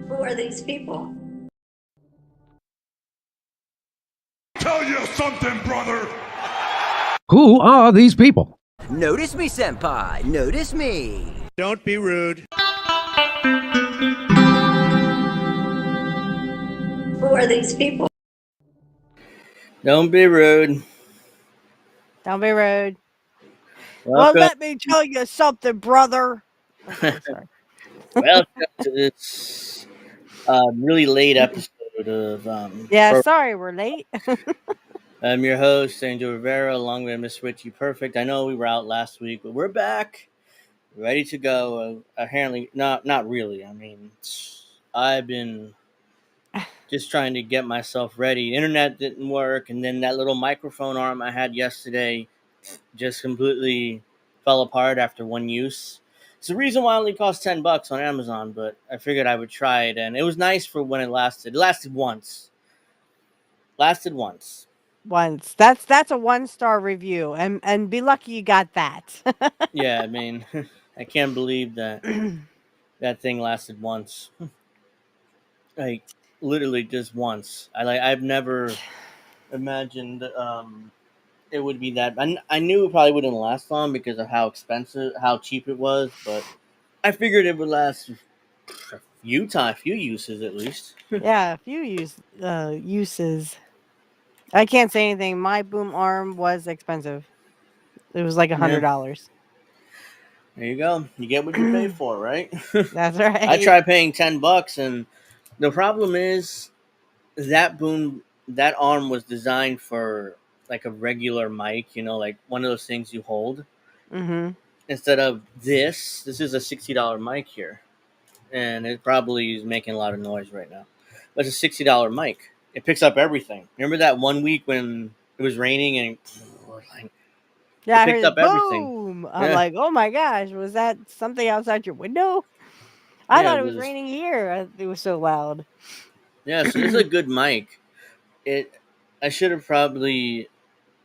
Who are these people? Tell you something, brother! Who are these people? Notice me, senpai. Notice me. Don't be rude. Who are these people? Don't be rude. Don't be rude. Welcome, Well, let me tell you something, brother. Okay, sorry. welcome to this really late episode of Yeah, sorry we're late. I'm your host, Angel Rivera, along with Mrs.Witchy Perfect. I know we were out last week, but we're back, ready to go. Apparently, not really. I mean, I've been just trying to get myself ready. The internet didn't work, and then that little microphone arm I had yesterday just completely fell apart after one use. It's the reason why it only cost $10 on Amazon, but I figured I would try it, and it was nice for when it lasted. It lasted once. Once. That's a 1-star review, and be lucky you got that. Yeah, I mean, I can't believe that that thing lasted once. Like literally just once. I've never imagined it would be that. I knew it probably wouldn't last long because of how cheap it was, but I figured it would last a few uses at least. Yeah, a few uses. I can't say anything. My boom arm was expensive. It was like Yeah, $100. there you go. You get what you pay for, right? That's I right. tried paying $10, and the problem is that arm was designed for like a regular mic, like one of those things you hold. Mm-hmm. Instead of this is a $60 mic here, and it probably is making a lot of noise right now. But it's a $60 mic. It picks up everything. Remember that one week when it was raining and Yeah, it I picked heard up it everything. boom. I'm Yeah, like, oh my gosh, was that something outside your window? I yeah, thought it it was was. raining here. It was so loud. Yeah, so this is a good mic. It. I should have probably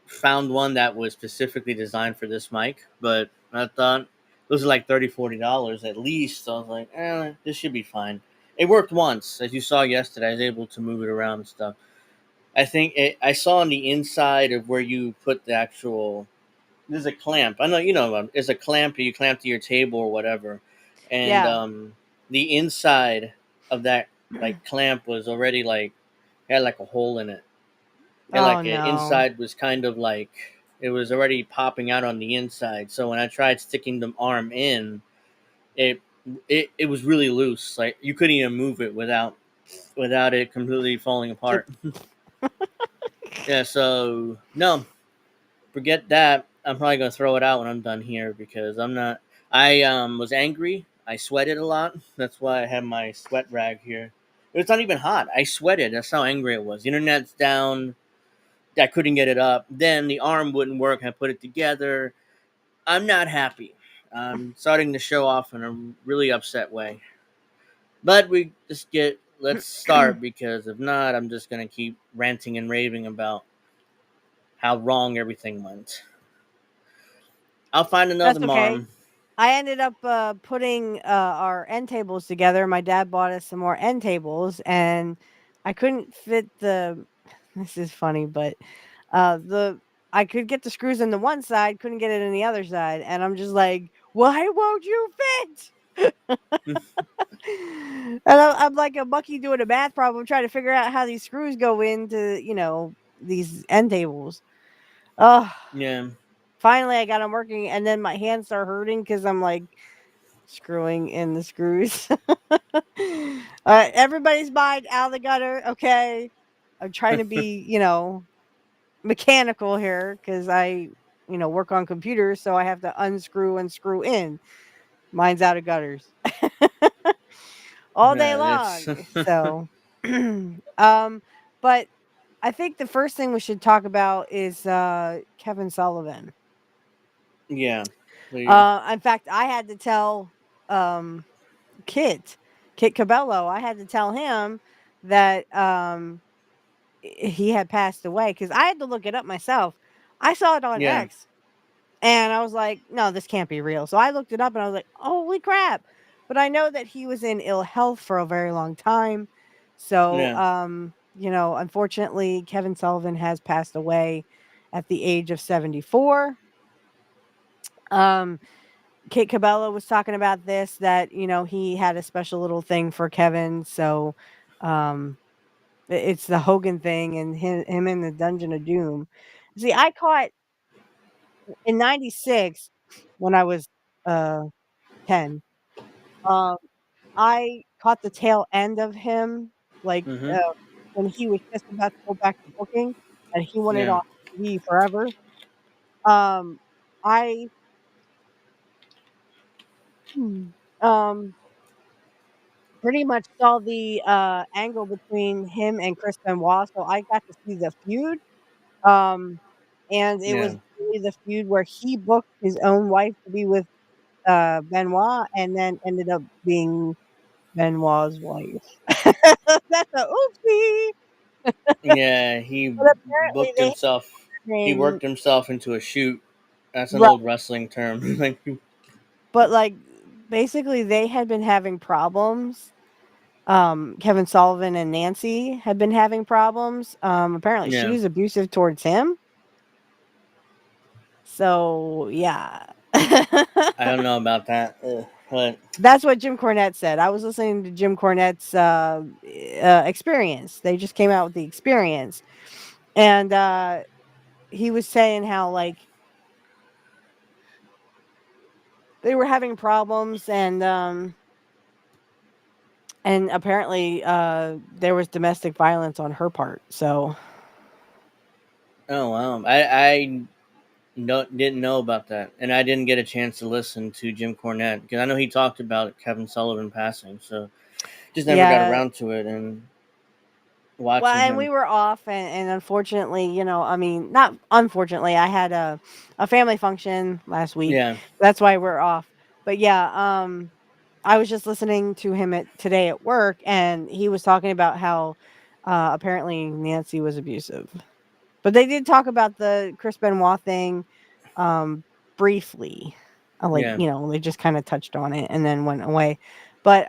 found one that was specifically designed for this mic, but I thought those are like $30-$40 at least. So I was like, this should be fine. It worked once, as you saw yesterday. I was able to move it around and stuff. I saw on the inside of where you put the actual. There's a clamp. I know you know. It's a clamp you clamp to your table or whatever, and Yeah. the inside of that like clamp was already like had like a hole in it. And Oh like the no. inside was kind of like it was already popping out on the inside. So when I tried sticking the arm in, it it was really loose. Like you couldn't even move it without it completely falling Just- apart. Yeah, so no, forget that. I'm probably gonna throw it out when I'm done here because I'm not. I was angry. I sweated a lot. That's why I have my sweat rag here. It's not even hot. I sweated. That's how angry it was. The internet's down. I couldn't get it up. Then the arm wouldn't work. I put it together. I'm not happy. I'm starting to show off in a really upset way. But we just get let's start because if not, I'm just gonna keep ranting and raving about how wrong everything went. I'll find another That's okay. mom. I ended up putting our end tables together. My dad bought us some more end tables, and I couldn't fit the. This is funny, but the I could get the screws in the one side, couldn't get it in the other side, and I'm just like, why won't you fit? And I'm like a monkey doing a math problem, trying to figure out how these screws go into these end tables. Oh, Yeah, finally I got them working, and then my hands start hurting because I'm like screwing in the screws. Everybody's mind out of the gutter. Okay, I'm trying to be mechanical here because I work on computers, so I have to unscrew and screw in. Mine's out of gutters all day yeah, it's long. So, but I think the first thing we should talk about is Kevin Sullivan. yeah. We, In fact, I had to tell um, Kit, Kit Cabello, I had to tell him that he had passed away because I had to look it up myself. I saw it on yeah, X and I was like, no, this can't be real. So I looked it up and I was like, holy crap. But I know that he was in ill health for a very long time. So, yeah, unfortunately, Kevin Sullivan has passed away at the age of 74. Um, Kate Cabello was talking about this that he had a special little thing for Kevin. So, um, it's the Hogan thing and him in the Dungeon of Doom. See, I caught in '96 when I was uh 10. Um, I caught the tail end of him, like, mm-hmm, when he was just about to go back to booking, and he wanted yeah, on TV forever. Um, I um, pretty much saw the, angle between him and Chris Benoit, so I got to see the feud, um, and it yeah, was really the feud where he booked his own wife to be with, Benoit and then ended up being Benoit's wife. That's a oopsie. yeah. He But apparently booked they had himself. a He name. worked himself into a shoot. That's an Right, old wrestling term. Like, but, like, basically, they had been having problems. Kevin Sullivan and Nancy had been having problems. Apparently she yeah, was abusive towards him. So, yeah. I don't know about that, but That's what Jim Cornette said. I was listening to Jim Cornette's experience. They just came out with the experience. And he was saying how, like, they were having problems and apparently there was domestic violence on her part. So, oh wow, I no, didn't know about that, and I didn't get a chance to listen to Jim Cornette because I know he talked about Kevin Sullivan passing, so just never got yeah. around to it and Well, watching and we him. were off, and unfortunately, I mean, not unfortunately, I had a family function last week. Yeah, That's why we're off. But yeah, I was just listening to him today at work, and he was talking about how apparently Nancy was abusive. But they did talk about the Chris Benoit thing um, briefly. Like, yeah, they just kind of touched on it and then went away. But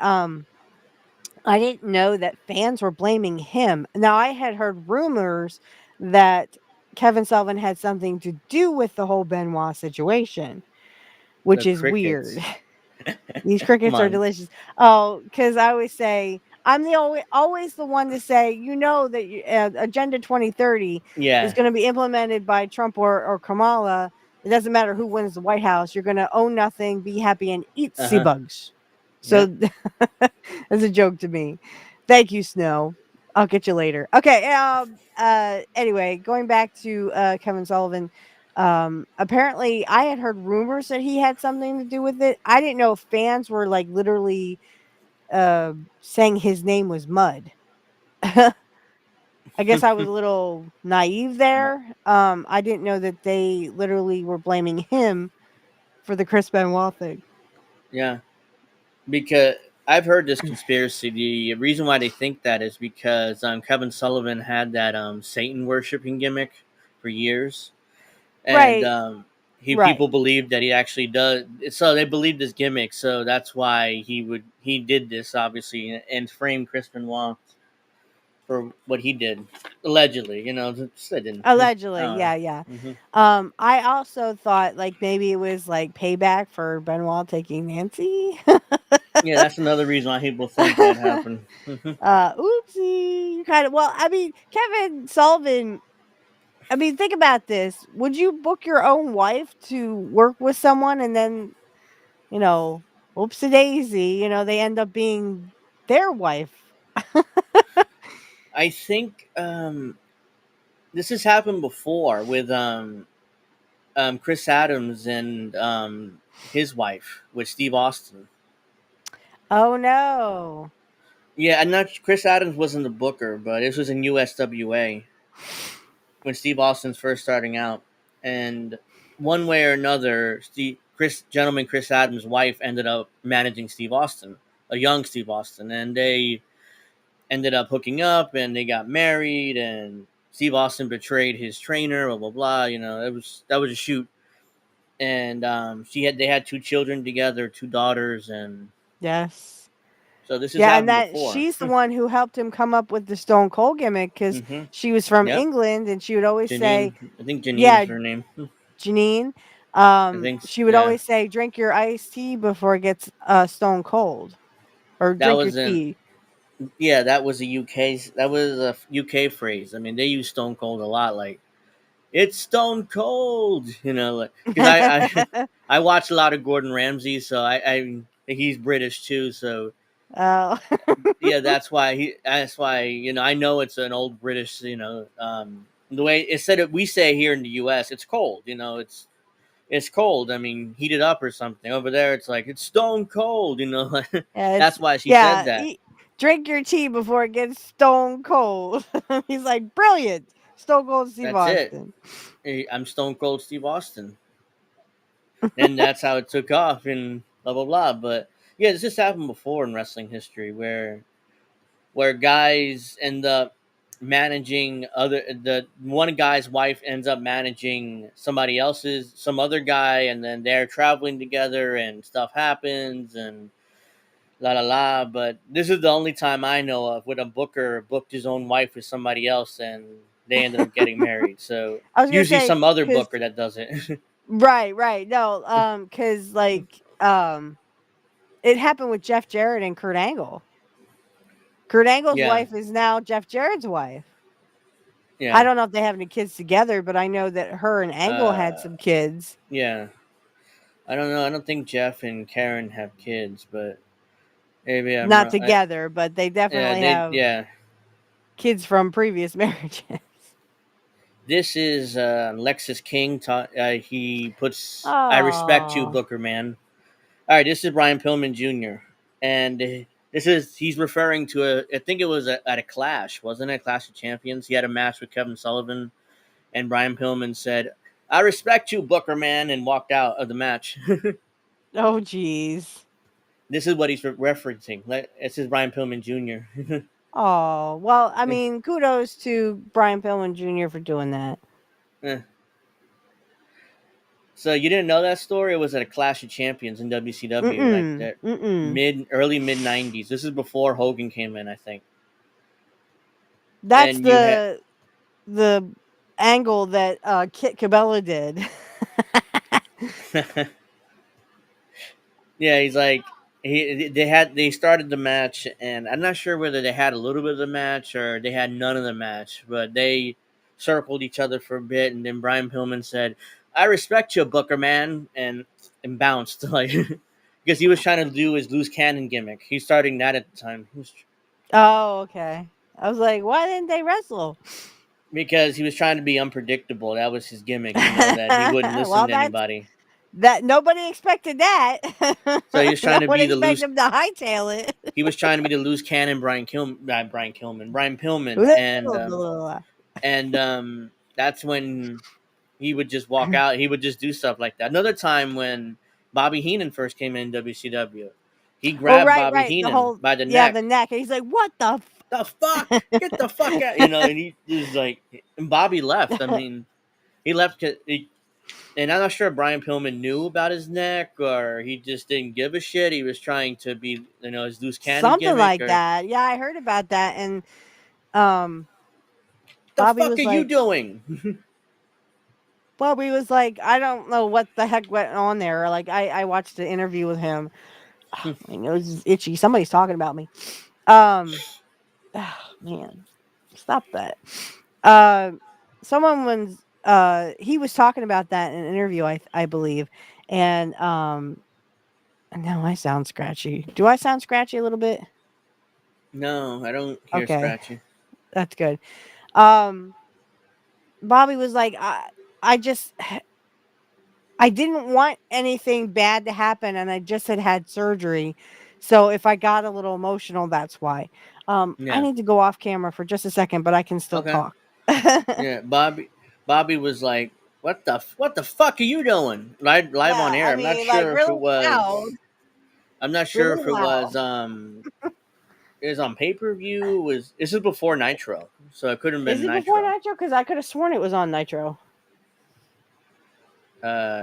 I didn't know that fans were blaming him. Now, I had heard rumors that Kevin Sullivan had something to do with the whole Benoit situation, which the is weird. crickets. These Come crickets are on. delicious. Oh, because I always say, I'm the always the one to say, that Agenda 2030 is Yeah. going to be implemented by Trump or Kamala. It doesn't matter who wins the White House. You're going to own nothing, be happy, and eat sea Uh-huh. bugs. So Yep. that's a joke to me. Thank you, Snow. I'll get you later. Okay. Anyway, going back to Kevin Sullivan. Apparently, I had heard rumors that he had something to do with it. I didn't know if fans were like literally saying his name was Mud. I guess I was a little naive there. I didn't know that they literally were blaming him for the Chris Benoit thing. Yeah. Because I've heard this conspiracy. The reason why they think that is because Kevin Sullivan had that Satan worshiping gimmick for years, and Right, he right. people believed that he actually does. So they believed this gimmick. So that's why he did this obviously and framed Chris Benoit for what he did allegedly. Just, I didn't. I Allegedly, don't know. yeah, yeah. Hmm. I also thought like maybe it was like payback for Benoit taking Nancy. Yeah, that's another reason why people think that happened. Hmm. Oopsie. Kind of. Well, I mean, Kevin Sullivan. I mean, think about this. Would you book your own wife to work with someone and then, you know, oopsie daisy, they end up being their wife? I think this has happened before with Chris Adams and his wife with Steve Austin. Oh no. Yeah, and not Chris Adams wasn't the booker, but this was in USWA when Steve Austin's first starting out, and one way or another, Chris Adams' wife ended up managing Steve Austin, a young Steve Austin, and they ended up hooking up, and they got married, and Steve Austin betrayed his trainer, blah blah blah. That was a shoot, and they had two children together, two daughters, and Yes. so this has Yeah, and happened that before. she's the one who helped him come up with the Stone Cold gimmick because Mm-hmm. she was from Yep. England and she would always say, Janine. I think Janine's yeah, her name. Janine. I think. She would Yeah. always say, drink your iced tea before it gets stone cold, or That drink your was in. tea. Yeah, that was a UK. That was a UK phrase. I mean, they use Stone Cold a lot. Like it's Stone Cold. Like because I I watch a lot of Gordon Ramsay, so I he's British too. So Oh. yeah, That's why I know it's an old British. The way it said it, we say here in the U.S. It's cold. It's cold. I mean, heat it up or something. Over there, it's like it's stone cold. Yeah, That's why she said that. drink your tea before it gets stone cold. He's like, brilliant. Stone Cold Steve That's it. Austin. I'm Stone Cold Steve Austin, and that's how it took off and blah blah blah. But yeah, this has happened before in wrestling history where guys end up managing the one guy's wife ends up managing some other guy, and then they're traveling together and stuff happens and la la la. But this is the only time I know of when a booker booked his own wife with somebody else and they ended up getting married. So I was gonna usually say, some other because booker that does it. right, right, no, because like, it happened with Jeff Jarrett and Kurt Angle. Kurt Angle's Yeah. wife is now Jeff Jarrett's wife. I Yeah. don't know if they have any kids together, but I know that her and Angle had Uh some kids. yeah. I don't know. I don't think Jeff and Karen have kids, but maybe I'm Not wrong. together, but they Yeah, definitely they have yeah. kids from previous marriages. This is Lexus King. He puts I respect you, Oh, Booker man. All right, this is Brian Pillman Jr. and he's referring to I think it was at a Clash, wasn't it? A Clash of Champions. He had a match with Kevin Sullivan, and Brian Pillman said, "I respect you, Booker man," and walked out of the match. oh, geez. This is what he's referencing. This is Brian Pillman Jr. Oh, well, I mean, kudos to Brian Pillman Jr. for doing that. Eh. So you didn't know that story? It was at a Clash of Champions in WCW, like Mm-mm. that Mm-mm. early mid '90s. This is before Hogan came in, I think. That's And you had, the angle that Kit Cabela did. yeah, he's like, They started the match, and I'm not sure whether they had a little bit of the match or they had none of the match, but they circled each other for a bit, and then Brian Pillman said, "I respect you, Booker man," and bounced like because he was trying to do his loose cannon gimmick. He's starting that at the time. Oh, okay. I was like, why didn't they wrestle? Because he was trying to be unpredictable. That was his gimmick, that he wouldn't listen Well, to anybody. that nobody expected that. So he was trying No to one be the expected loose. him to hightail it. He was trying to be the loose cannon Brian Pillman, and that's when he would just walk out. He would just do stuff like that. Another time when Bobby Heenan first came in WCW, he Oh, grabbed right, Bobby right. The Heenan whole by the the neck. neck. And he's like, what the The fuck, get the fuck out, and he was like, and Bobby left. I mean, he left. And I'm not sure if Brian Pillman knew about his neck or he just didn't give a shit. He was trying to be, his loose cannon something gimmick, like or that. Yeah, I heard about that. And um the Bobby fuck are was you like doing? I don't know what the heck went on there. Like I watched the interview with him. My nose is itchy. Somebody's talking about me. Um Man, stop that. Uh, Someone was he was talking about that in an interview, I believe, and now I sound scratchy. Do I sound scratchy a little bit? No, I don't hear Okay, scratchy. that's good. Um, Bobby was like, I just I didn't want anything bad to happen, and I just had surgery. So if I got a little emotional, that's why. I Yeah. need to go off camera for just a second, but I can still Okay. talk. Yeah. Bobby was like, what the fuck are you doing? Live on Yeah, air. I I'm not mean, like, sure if it really loud, was. I'm not sure really if it loud. was. It was on pay per view. Was This is before Nitro, so it couldn't have Is been it before Nitro. Nitro? Because I could have sworn it was on Nitro.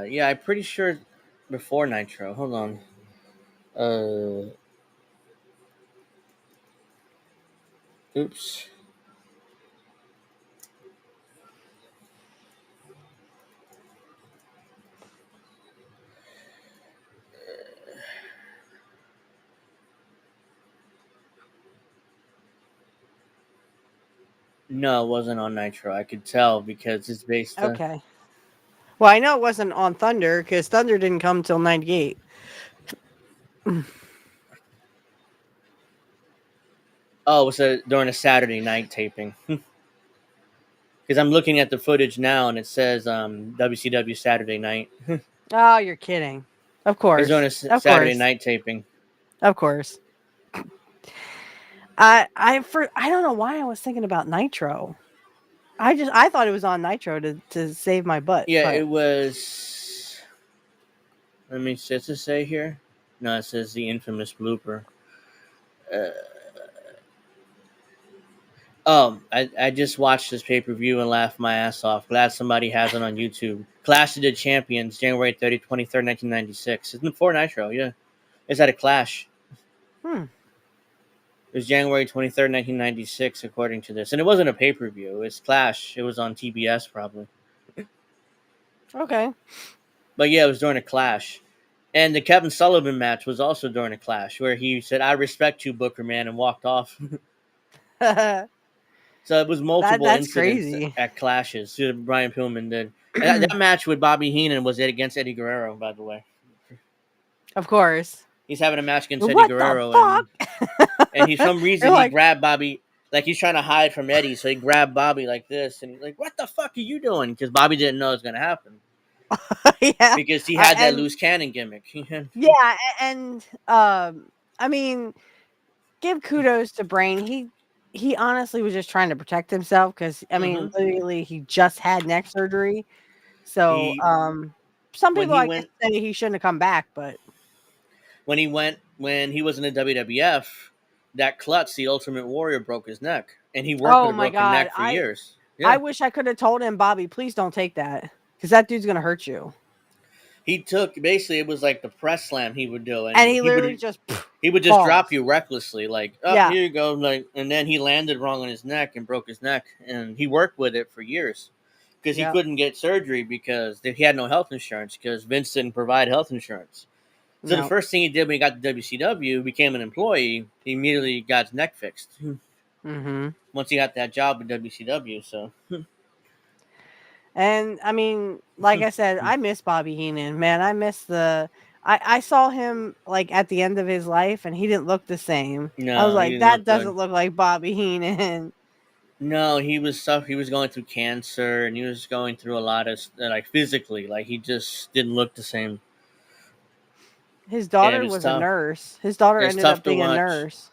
Yeah, I'm pretty sure before Nitro. Hold on. Oops. No, it wasn't on Nitro. I could tell because it's based. Okay. Well, I know it wasn't on Thunder because Thunder didn't come till '98. Oh, it was during a Saturday night taping. Because I'm looking at the footage now and it says WCW Saturday night. Oh, you're kidding. Of It's during a course. Of Saturday course. night taping. Of course. I don't know why I was thinking about Nitro. I thought it was on Nitro to save my butt, Yeah, but it was. Let me just to say here. No, it says the infamous blooper. Uh, I just watched this pay per view and laughed my ass off. Glad somebody has it on YouTube. Clash of the Champions, January 23rd, 1996. It's before Nitro, yeah. It's at a Clash. hmm. It was January 23rd, 1996, according to this. And it wasn't a pay per view. It was Clash. It was on TBS, probably. Okay. But yeah, it was during a Clash. And the Kevin Sullivan match was also during a Clash, where he said, "I respect you, Booker Man," and walked off. So it was multiple That's incidents crazy. at Clashes that Brian Pillman did. And that match with Bobby Heenan was it against Eddie Guerrero, by the way. Of course. He's having a match against Eddie What the Guerrero, fuck? and he some reason You're he like, grabbed Bobby like he's trying to hide from Eddie, so he grabbed Bobby like this, and he's like, "What the fuck are you doing?" Because Bobby didn't know it was gonna happen yeah. because he had that And loose cannon gimmick. yeah, and I mean, give kudos to Brain. He honestly was just trying to protect himself because I mean, hmm literally, he just had neck surgery. So, He some when people he I guess went say he shouldn't have come back, but when he was in the WWF, that Klutz, the Ultimate Warrior, broke his neck, and he worked with oh a my broken god, neck for years. I Yeah, wish I could have told him, Bobby, please don't take that because that dude's gonna hurt you. he took basically it was like the press slam he would do, And and he literally just he would just drop falls. you recklessly, like, "Oh, Yeah, here you go," like, and then he landed wrong on his neck and broke his neck, and he worked with it for years because he yeah, couldn't get surgery because he had no health insurance because Vince didn't provide health insurance. So the No. first thing he did when he got to WCW, became an employee, he immediately got his neck fixed. Mm-hmm. Once he got that job at WCW, so And I mean, like I said, I miss Bobby Heenan, man. I miss I saw him like at the end of his life and he didn't look the same. I was no, he like, didn't that look doesn't good. look like Bobby Heenan. No, he was stuff. He was going through cancer, and he was going through a lot of like physically, like he just didn't look the same. His And it daughter was was a tough. nurse. His daughter It's ended tough up to being a watch. nurse.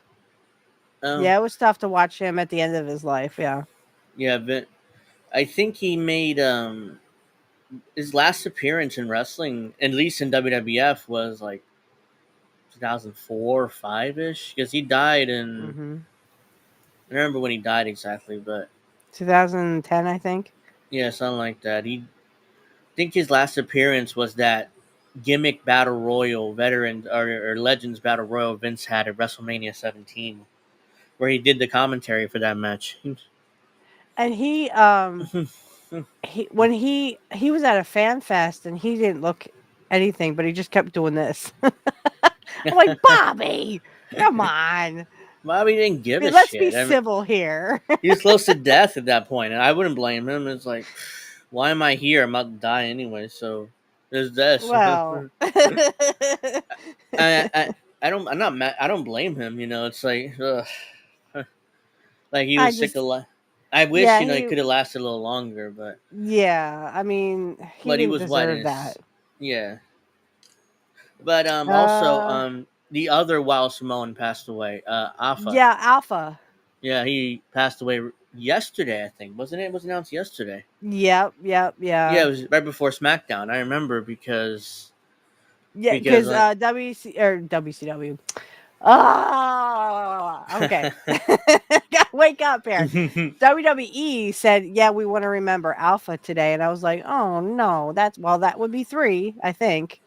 Um, Yeah, it was tough to watch him at the end of his life. Yeah. yeah, but I think he made his last appearance in wrestling, at least in WWF, was like 2004 or 5 ish, because he died in. Mm-hmm. I don't remember when he died exactly, but 2010, I think. yeah, something like that. I think his last appearance was that gimmick battle royal veteran or legends battle royal Vince had at WrestleMania 17, where he did the commentary for that match. And he when he was at a fan fest and he didn't look anything, but he just kept doing this. I'm like, Bobby, come on. Bobby didn't give a Let's be shit. I mean, civil here. he was close to death at that point, and I wouldn't blame him. It's like, why am I here? I'm about to die anyway, so there's this. Well, I, I don't. I'm not mad. I don't blame him. It's like, ugh. Like he I was sick just, of life. I wish yeah, he could have lasted a little longer, yeah, I mean, he but he didn't was what in deserve his that. yeah. But also Uh, the other Wild Samoan passed away. Alpha. yeah, Alpha. Yeah, he passed away yesterday. I think wasn't it? It was announced yesterday. Yep, Yeah, yeah. it was right before SmackDown. I remember because Yeah, because because like WC or WCW. Ah, okay. Gotta wake up here. WWE said, "Yeah, we want to remember Alpha today," and I was like, "Oh no, that would be 3, I think."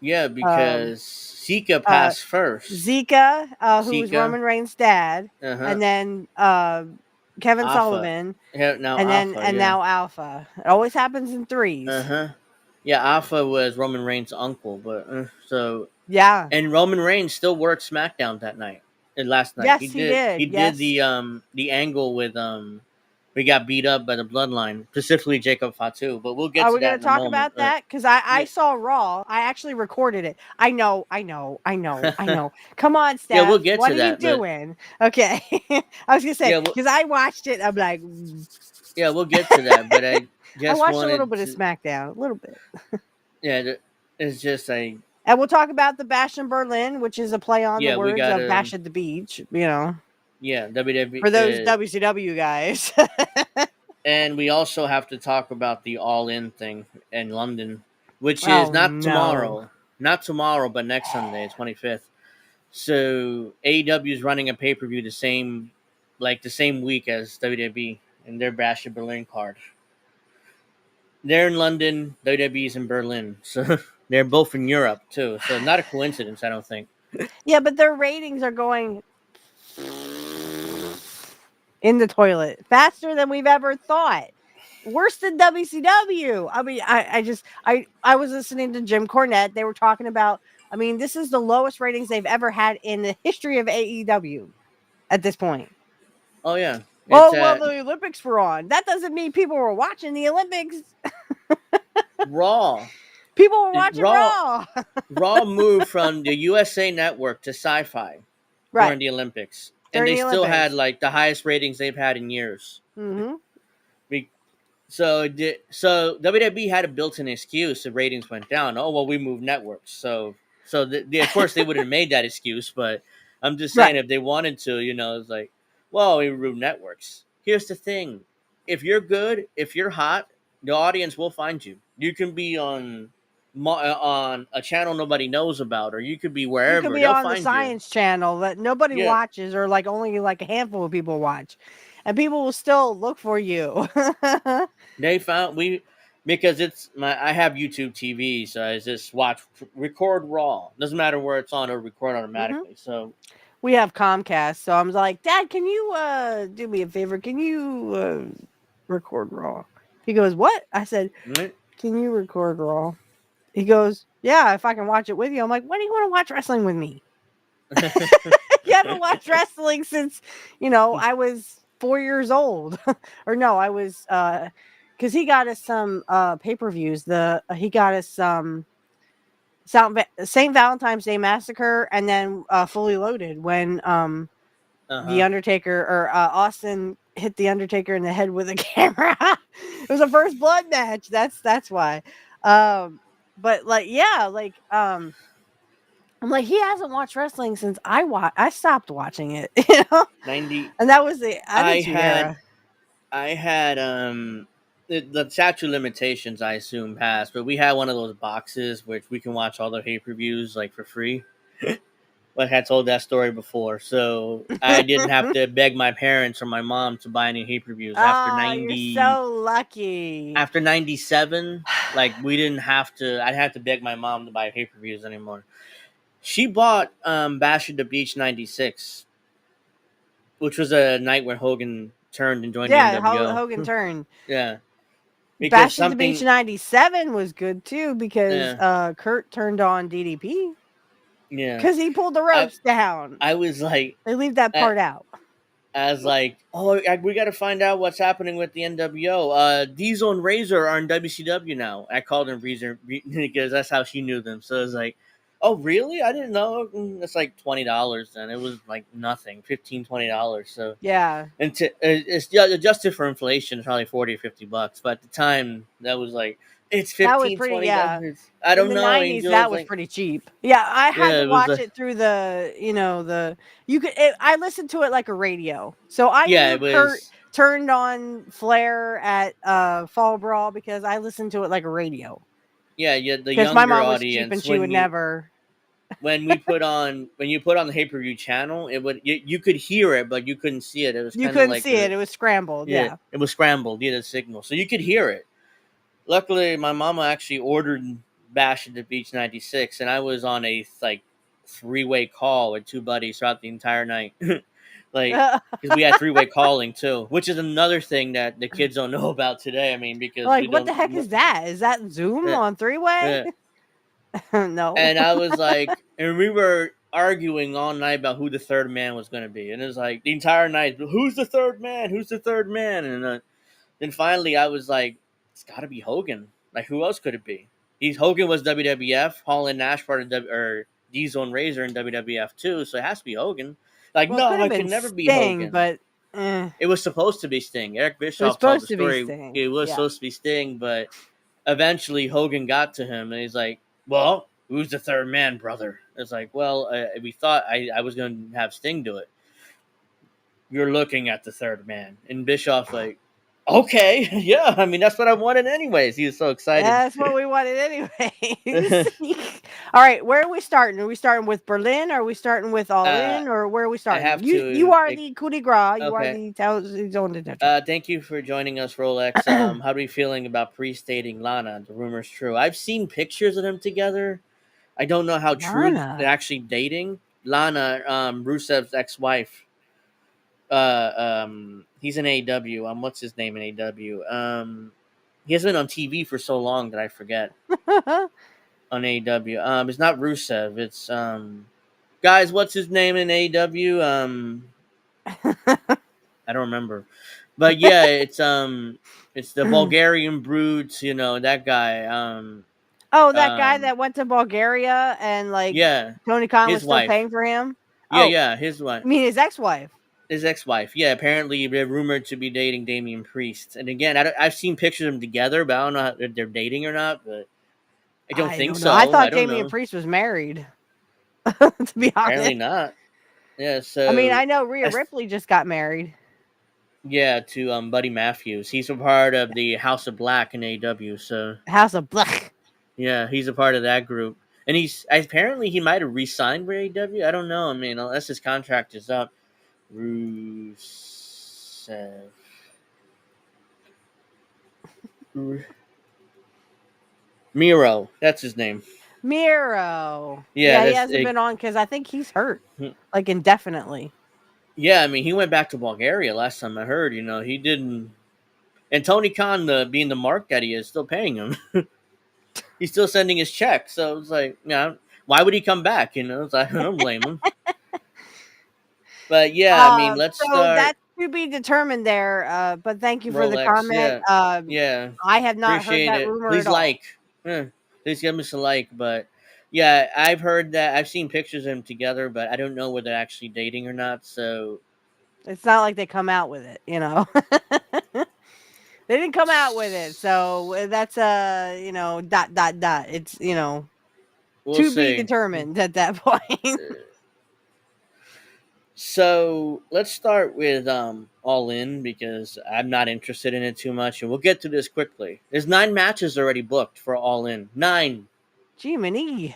yeah, Um, because Sika uh, passed first. Zika, who was Sika, Roman Reigns' dad, uh-huh. and then Kevin Alpha. Sullivan, Yeah, now and then Alpha, and yeah. now Alpha. It always happens in 3s. Uh-huh. Yeah, Alpha was Roman Reigns' uncle, but so Yeah. and Roman Reigns still worked SmackDown that night. Last night Yes, he he did. did. He did Yes. the angle with we got beat up by the Bloodline, specifically Jacob Fatu. But we'll get Are to we that going to in a talk moment. about that? Because I Yeah, saw Raw. I actually recorded it. I know. Come on, yeah, we'll Steph. get What to are you that. But doing? Okay. I was going to say, yeah, because I watched it. I'm like, yeah, we'll get to that. But I I just watched a little wanted bit of to. SmackDown, a little bit. Yeah, it's just like And we'll talk about the Bash in Berlin, which is a play on the yeah, we words got of Bash at the Beach, yeah WWE. for those WCW guys. And we also have to talk about the All In thing in London, which is Oh, not no. tomorrow. Not tomorrow, but next Sunday, 25th. So AEW is running a pay per view the same week as WWE and their Bash of Berlin card. They're in London, WWE's in Berlin, so they're both in Europe too. So not a coincidence, I don't think. Yeah, but their ratings are going in the toilet faster than we've ever thought. Worse than WCW. I mean, I was listening to Jim Cornette. They were talking about, I mean, this is the lowest ratings they've ever had in the history of AEW at this point. Oh yeah, it's Oh, well, at the Olympics were on. That doesn't mean people were watching the Olympics. Raw. People were watching Raw Raw. Raw moved from the USA Network to Sci-Fi Right. during the Olympics, and During they the still had Olympics. like the highest ratings they've had in years. Mm-hmm. So WWE had a built-in excuse if ratings went down. Oh well, we moved networks. Of course they wouldn't have made that excuse, but I'm just saying Right. if they wanted to, it's like, well, we moved networks. Here's the thing: if you're good, if you're hot, the audience will find you. You can be on a channel nobody knows about, or you could be You could wherever. be They'll on the find you. Science Channel that nobody Yeah, watches, or like only like a handful of people watch, and people will still look for you. they found we because it's my I have YouTube TV, so I just record raw. Doesn't matter where it's on, it'll record Hmm. automatically. So We have Comcast, so I'm like, Dad, can you do me a favor? Can you record Raw? He goes, what? I said, mm, can you record Raw? He goes, "Yeah, if I can watch it with you." I'm like, "Why do you want to watch wrestling with me? You haven't watched wrestling since, I was 4 years old." Or no, I was because he got us some pay-per-views. He got us St. Valentine's Day Massacre, and then Fully Loaded when the Undertaker or Austin hit the Undertaker in the head with a camera. It was a first blood match. That's why. But like, yeah, like I'm like, he hasn't watched wrestling since I stopped watching it, 90. and that was the I Attitude had Era. I had the statute of limitations I assume passed, but we had one of those boxes which we can watch all the pay-per-views like for free. Like I had told that story before, so I didn't have to beg my parents or my mom to buy any pay-per-views Oh, you're so lucky. after 97. Like we didn't have to. I'd have to beg my mom to buy pay-per-views anymore. She bought Bash at the Beach 96, which was a night when Hogan turned and joined the Yeah, NWO. Hogan turned. Yeah, because Bash at the Beach something. 97 was good too because Yeah, Kurt turned on DDP yeah. because he pulled the I ropes down. I was like, They leave that I, part out. I was like, oh, we got to find out what's happening with the NWO. Diesel and Razor are in WCW now. I called them Razor because that's how she knew them. So it was like, oh, really? I didn't know. It's like $20 then. It was like nothing, $15-$20. So Yeah, and it's adjusted for inflation, it's probably 40 or $50. But at the time, that was like, it's that was 15 pretty. $20. Yeah, I in don't the know, 90s, Angel. that It's was like, pretty cheap. Yeah, I had yeah, to it was watch it through the you could. I listened to it like a radio, so I yeah, knew it Kurt was. turned on Flair at Fall Brawl because I listened to it like a radio. Yeah, yeah, the Because my younger mom was cheap and audience she would never. when you put on the pay-per-view channel, it would you could hear it but you couldn't see it. It was You kind of couldn't like see it. It was scrambled. Yeah. it was scrambled, the signal, so you could hear it. Luckily my mama actually ordered Bash at the Beach 96, and I was on a like three-way call with two buddies throughout the entire night. Like, because we had three-way calling too, which is another thing that the kids don't know about today. I mean, because we Like, what the don't heck is that? Is that Zoom uh, on three-way? uh, No. and I was like, and we were arguing all night about who the third man was going to be. And it was like the entire night, who's the third man? Who's the third man? And then finally I was like, it's got to be Hogan. Like, who else could it be? Hogan was WWF, Hall and Nash part of or Diesel and Razor in WWF too, so it has to be Hogan. Like, Well, it could no, have it could been never be Sting, Hogan. but it It was supposed to be Sting. Eric was Bischoff told the supposed to be story. Sting. It was Yeah. supposed to be Sting, but eventually Hogan got to him and he's like, well, who's the third man, brother? It's like, well, we thought I was going to have Sting do it. You're looking at the third man. And Bischoff's like, okay, yeah, I mean, that's what I wanted anyways. He was so excited. That's what we wanted anyways. All right, where are we starting? Are we starting with Berlin? Or are we starting with All uh, In? Or where are we I starting? have You to. are the coup de grace. You are Okay. the zone. Thank you for joining us, Rolex. How are we feeling about pre-stating Lana? The rumor's true. I've seen pictures of them together. I don't know how true they're Lana. actually dating. Lana, Rusev's ex-wife. He's in AEW. What's his name in AEW? He hasn't been on TV for so long that I forget. On AEW, it's not Rusev. It's guys. What's his name in AEW? I don't remember, but yeah, it's the Bulgarian brutes. You know that guy. Oh, that guy that went to Bulgaria and like Yeah, Tony Khan was his still wife. paying for him. Yeah, Oh, yeah, his wife. I mean his ex-wife. His ex-wife. Yeah, apparently they're rumored to be dating Damian Priest. And again, I've seen pictures of them together, but I don't know if they're dating or not. But I don't think don't know. I so. I thought don't Damian know. Priest was married. To be Apparently honest. not. Yeah. I mean, I So know Rhea Ripley just got married. yeah, to Buddy Matthews. He's a part of the House of Black in AEW. So House of Black. yeah, he's a part of that group. And apparently he might have re-signed for AEW. I don't know. I mean, unless his contract is up. Rusev. Miro, that's his name. Miro. Yeah, He hasn't been on because I think he's hurt, like indefinitely. Yeah, I mean, he went back to Bulgaria last time I heard. You know, he didn't. And Tony Khan, being the mark that he is, still paying him. He's still sending his check. So it's like, yeah, why would he come back? You know, it's like, I don't blame him. But yeah, I mean, let's So start that's to be determined there. But thank you for the Rolex. comment. Yeah, yeah, I have not heard appreciate that it. rumor at Please all. like, please give us a like. But yeah, I've heard that. I've seen pictures of them together, but I don't know whether they're actually dating or not. So It's not like they come out with it, you know. They didn't come out with it, so that's dot dot dot. It's we'll to be see. determined at that point. So let's start with All In because I'm not interested in it too much, and we'll get to this quickly. There's 9 matches already booked for All In. 9. Jiminy.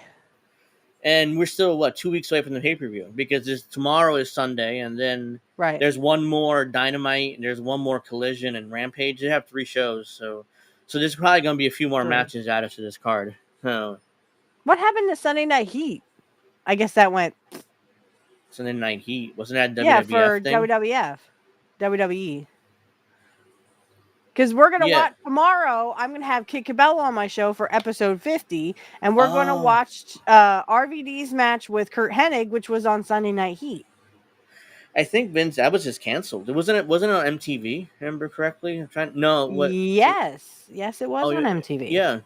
And we're still 2 weeks away from the pay per view because tomorrow is Sunday, and then Right. there's one more Dynamite, and there's one more Collision and Rampage. They have 3 shows, so there's probably gonna be a few more True. matches added to this card. So What happened to Sunday Night Heat? I guess that went Sunday Night Heat wasn't that a yeah WWF for thing? WWE. Because we're gonna Yeah. watch tomorrow. I'm gonna have Kit Cabello on my show for episode 50, and we're gonna Oh, watch RVD's match with Kurt Hennig, which was on Sunday Night Heat. I think Vince that was just canceled. Wasn't it on MTV? Remember correctly? I'm trying. No, what? Yes, it was Oh, on MTV. yeah.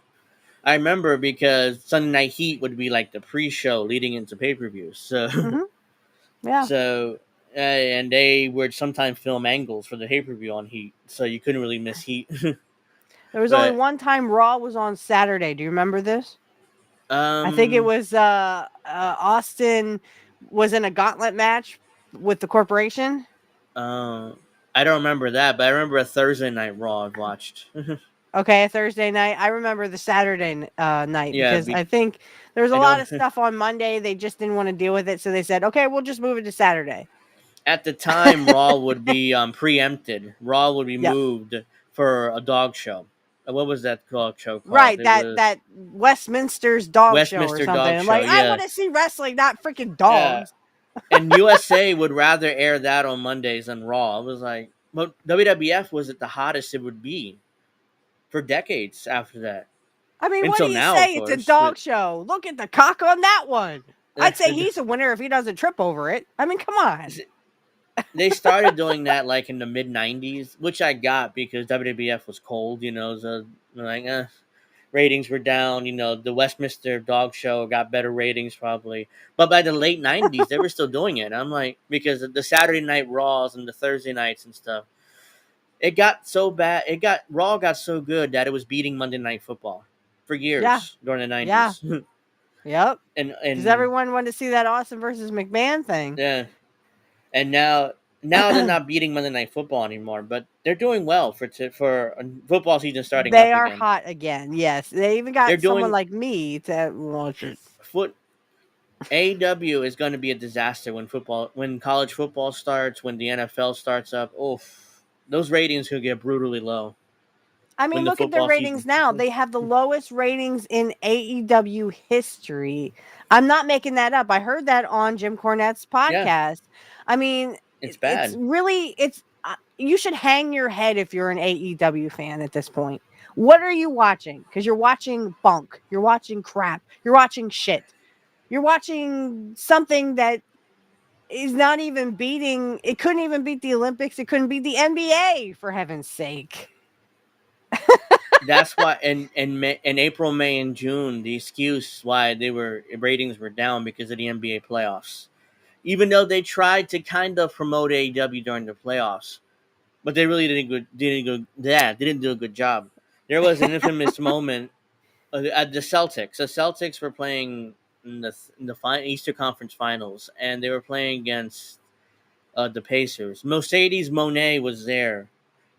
I remember because Sunday Night Heat would be like the pre-show leading into pay-per-view. So, Mm-hmm. Yeah. so, and they would sometimes film angles for the pay-per-view on Heat, so you couldn't really miss Heat. There was only But one time Raw was on Saturday. Do you remember this? I think it was Austin was in a gauntlet match with the corporation. I don't remember that, but I remember a Thursday night Raw I've watched. Okay, a Thursday night. I remember the Saturday night Yeah, because I think there was a I lot don't. of stuff on Monday. They just didn't want to deal with it, so they said, "Okay, we'll just move it to Saturday." At the time, Raw would be preempted. Raw would be Yep. moved for a dog show. What was that dog show called? Right, It that was that Westminster's dog show or Westminster something. Dog I'm Show. like, I Yeah, want to see wrestling, not freaking yeah. dogs. And USA would rather air that on Mondays than Raw. It was like, but WWF was at the hottest it would be for decades after that. I mean, what do Until you now, of say? It's a course. dog show. Look at the cock on that one. I'd say But he's a winner if he doesn't trip over it. I mean, come on. they started doing that like in the mid '90s, which I got because WWF was cold. So like, ratings were down. The Westminster Dog Show got better ratings probably, but by the late '90s, they were still doing it. I'm like, because of the Saturday Night Raws and the Thursday nights and stuff, it got so bad. Raw got so good that it was beating Monday Night Football for years Yeah. during the Yeah. '90s. Yep. and Because everyone wanted to see that Austin versus McMahon thing. yeah, and now they're not beating Monday Night Football anymore, but they're doing well for football season starting They up are again. hot again. Yes. They even They're got someone doing like me to watch it. AEW is going to be a disaster when college football starts, when the NFL starts up. Oof, those ratings could get brutally low. I mean, When the look at their football ratings season. now. They have the lowest ratings in AEW history. I'm not making that up. I heard that on Jim Cornette's podcast. I mean, It's bad. It's really you should hang your head if you're an AEW fan at this point. What are you watching? Because you're watching bunk. You're watching crap. You're watching shit. You're watching something that is not even beating. It couldn't even beat the Olympics. It couldn't beat the NBA, for heaven's sake. That's why in April, May, and June, the excuse why ratings were down because of the NBA playoffs. Even though they tried to kind of promote AEW during the playoffs, but they really didn't do a good job. There was an infamous moment at the Celtics. The Celtics were playing in the Eastern Conference Finals, and they were playing against the Pacers. Mercedes Monet was there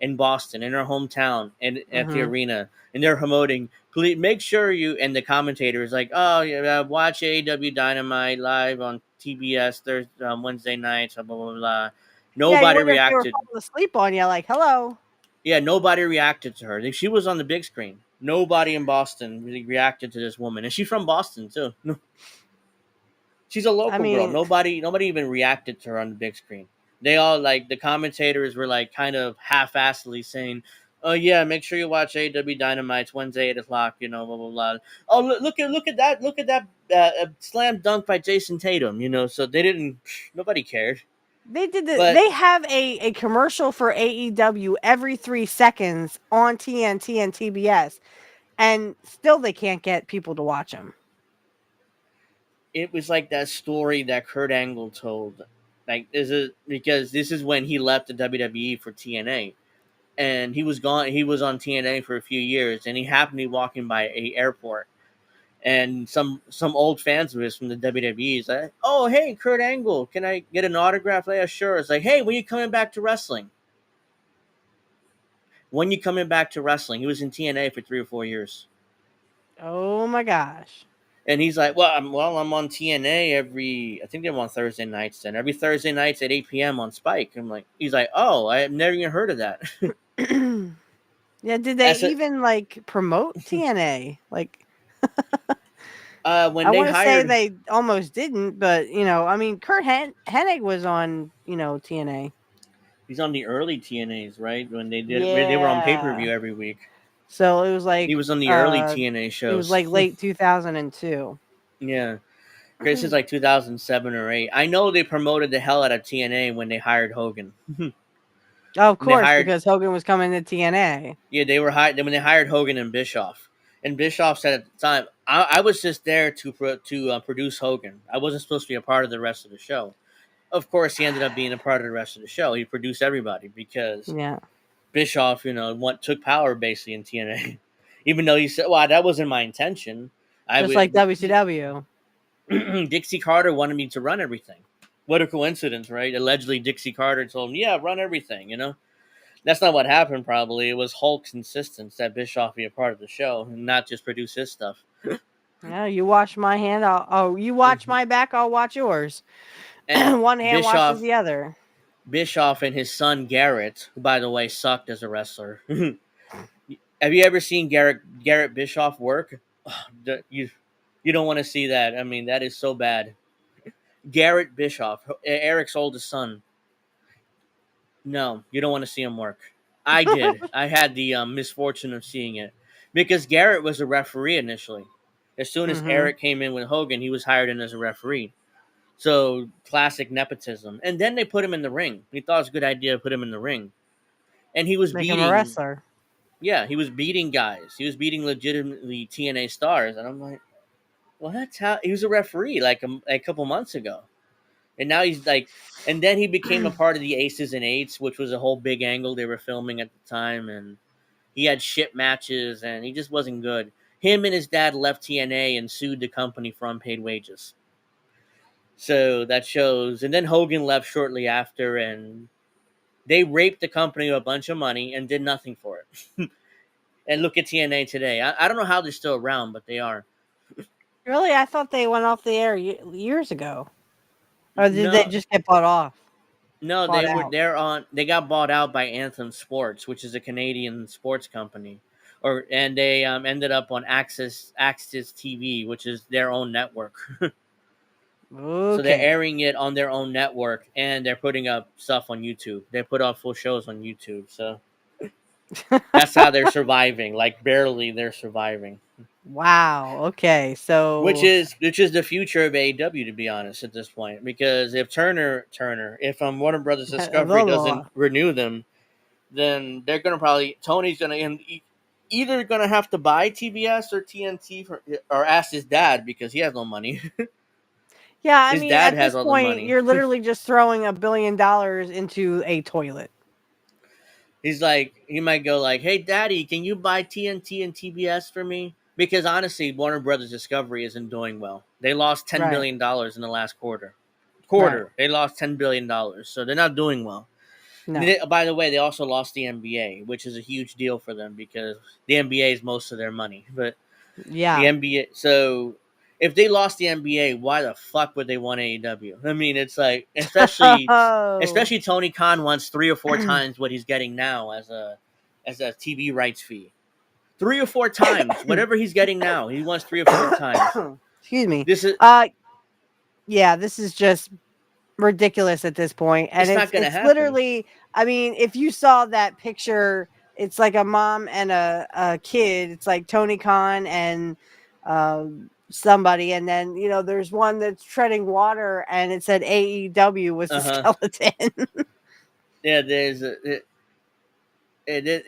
in Boston, in her hometown, and at the arena, and they're promoting. Please make sure you. And the commentator is like, "Oh, yeah, watch AEW Dynamite live on TBS Thursday, Wednesday nights." Blah blah blah. Blah. Yeah, you Nobody wonder if they were reacted. falling asleep on you. Like, hello. Yeah, nobody reacted to her. She was on the big screen. Nobody in Boston really reacted to this woman, and she's from Boston too. She's a local girl. Nobody even reacted to her on the big screen. They all the commentators were kind of half-assedly saying, Oh yeah, make sure you watch AEW Dynamite Wednesday 8 o'clock. You know, blah blah blah. Oh look at that slam dunk by Jason Tatum. You know, so they didn't. Nobody cared. But They have a commercial for AEW every 3 seconds on TNT and TBS, and still they can't get people to watch them. it was like that story that Kurt Angle told. Like this is because this is when he left the WWE for TNA, and he was gone. He was on TNA for a few years, and he happened to be walking by a airport, and some old fans of his from the WWE is like, "Oh, hey, Kurt Angle, can I get an autograph?" Like, yeah, sure. It's like, "Hey, when you coming back to wrestling? When you coming back to wrestling?" He was in TNA for 3 or 4 years, Oh my gosh. and he's like, I'm on TNA every. I think they're on Thursday nights. Then every Thursday nights at 8 p.m. on Spike." I'm like, he's like, "Oh, I have never even heard of that." Yeah, did they That's it. even like promote TNA? Like When I they want to say hired, they almost didn't, but I mean, Hennig was on, TNA. he's on the early TNAs, right? When they were on pay per Yeah. view every week. So it was He like was on the early TNA it was shows. like late 2002. Yeah. This is like 2007 or 8. I know they promoted the hell out of TNA when they hired Hogan. Oh, of And they course, hired, because Hogan was coming to TNA. yeah, they were hired when they hired Hogan and Bischoff. And Bischoff said at the time, I was just there to produce Hogan. I wasn't supposed to be a part of the rest of the show. Of course, he ended up being a part of the rest of the show. He produced everybody because Yeah. Bischoff, took power basically in TNA. Even though he said, "Well, that wasn't my intention." I Just like would WCW. Dixie Carter wanted me to run everything. What a coincidence, right? Allegedly, Dixie Carter told him, "Yeah, run everything." That's not what happened. Probably it was Hulk's insistence that Bischoff be a part of the show and not just produce his stuff. Yeah, you watch my hand, you watch my back, I'll watch yours. And One hand washes Bischoff, the other. Bischoff, and his son Garrett, who by the way sucked as a wrestler. Have you ever seen Garrett Bischoff work? You don't want to see that. I mean, that is so bad. Garrett Bischoff, Eric's oldest son. No, you don't want to see him work. I did. I had the misfortune of seeing it because Garrett was a referee initially. As soon as Mhm. Eric came in with Hogan, he was hired in as a referee. So classic nepotism. And then they put him in the ring. He thought it was a good idea to put him in the ring, and he was Make him a beating. wrestler. Yeah, he was beating guys. He was beating legitimately TNA stars, and I'm like, well, that's how he was a referee like a couple months ago. And now he's like, and then he became a part of the Aces and Eights, which was a whole big angle they were filming at the time. And he had shit matches, and he just wasn't good. Him and his dad left TNA and sued the company for unpaid wages. So that shows. And then Hogan left shortly after, and they raped the company of a bunch of money and did nothing for it. And look at TNA today. I don't know how they're still around, but they are. Really? I thought they went off the air years ago. Or did they No, just get bought off? No, Bought they were out. they're on. They got bought out by Anthem Sports, which is a Canadian sports company, and they ended up on Access TV, which is their own network. So they're Okay. airing it on their own network, and they're putting up stuff on YouTube. They put up full shows on YouTube, so that's how they're surviving. Like barely, they're surviving. Wow. Okay. Which So is which is the future of AEW, to be honest, at this point. Because if if Warner Brothers Discovery doesn't renew them, then they're gonna probably Tony's gonna either gonna have to buy TBS or TNT or ask his dad because he has no money. yeah, I His mean, dad at has this all the point, money. you're literally just throwing $1 billion into a toilet. He's like, he might go like, "Hey, Daddy, can you buy TNT and TBS for me?" Because honestly, Warner Brothers Discovery isn't doing well. They lost Right. $10 billion in the last quarter. Right. They lost $10 billion, so they're not doing well. No. By the way, they also lost the NBA, which is a huge deal for them because the NBA is most of their money. But the Yeah. NBA, so if they lost the NBA, why the fuck would they want AEW? I mean, it's like, Oh. especially Tony Khan wants 3 or 4 times what he's getting now as a TV rights fee. 3 or 4 times, whatever he's getting now, he wants 3 or 4 times. Excuse me. This is Yeah, this is just ridiculous at this point, and it's not gonna it's happen. literally, I mean, if you saw that picture, it's like a mom and a kid. It's like Tony Khan and somebody, and then there's one that's treading water, and it said AEW was the Uh-huh. skeleton. Yeah,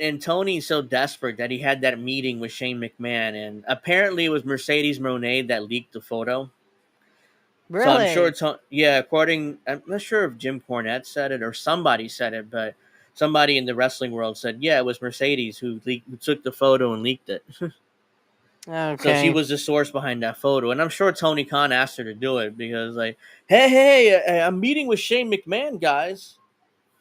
and Tony's so desperate that he had that meeting with Shane McMahon, and apparently it was Mercedes Moné that leaked the photo. So I'm sure Really? yeah, I'm not sure if Jim Cornette said it or somebody said it, but somebody in the wrestling world said, yeah, it was Mercedes who took the photo and leaked it. So she Okay. was the source behind that photo, and I'm sure Tony Khan asked her to do it because, like, hey, I'm meeting with Shane McMahon, guys.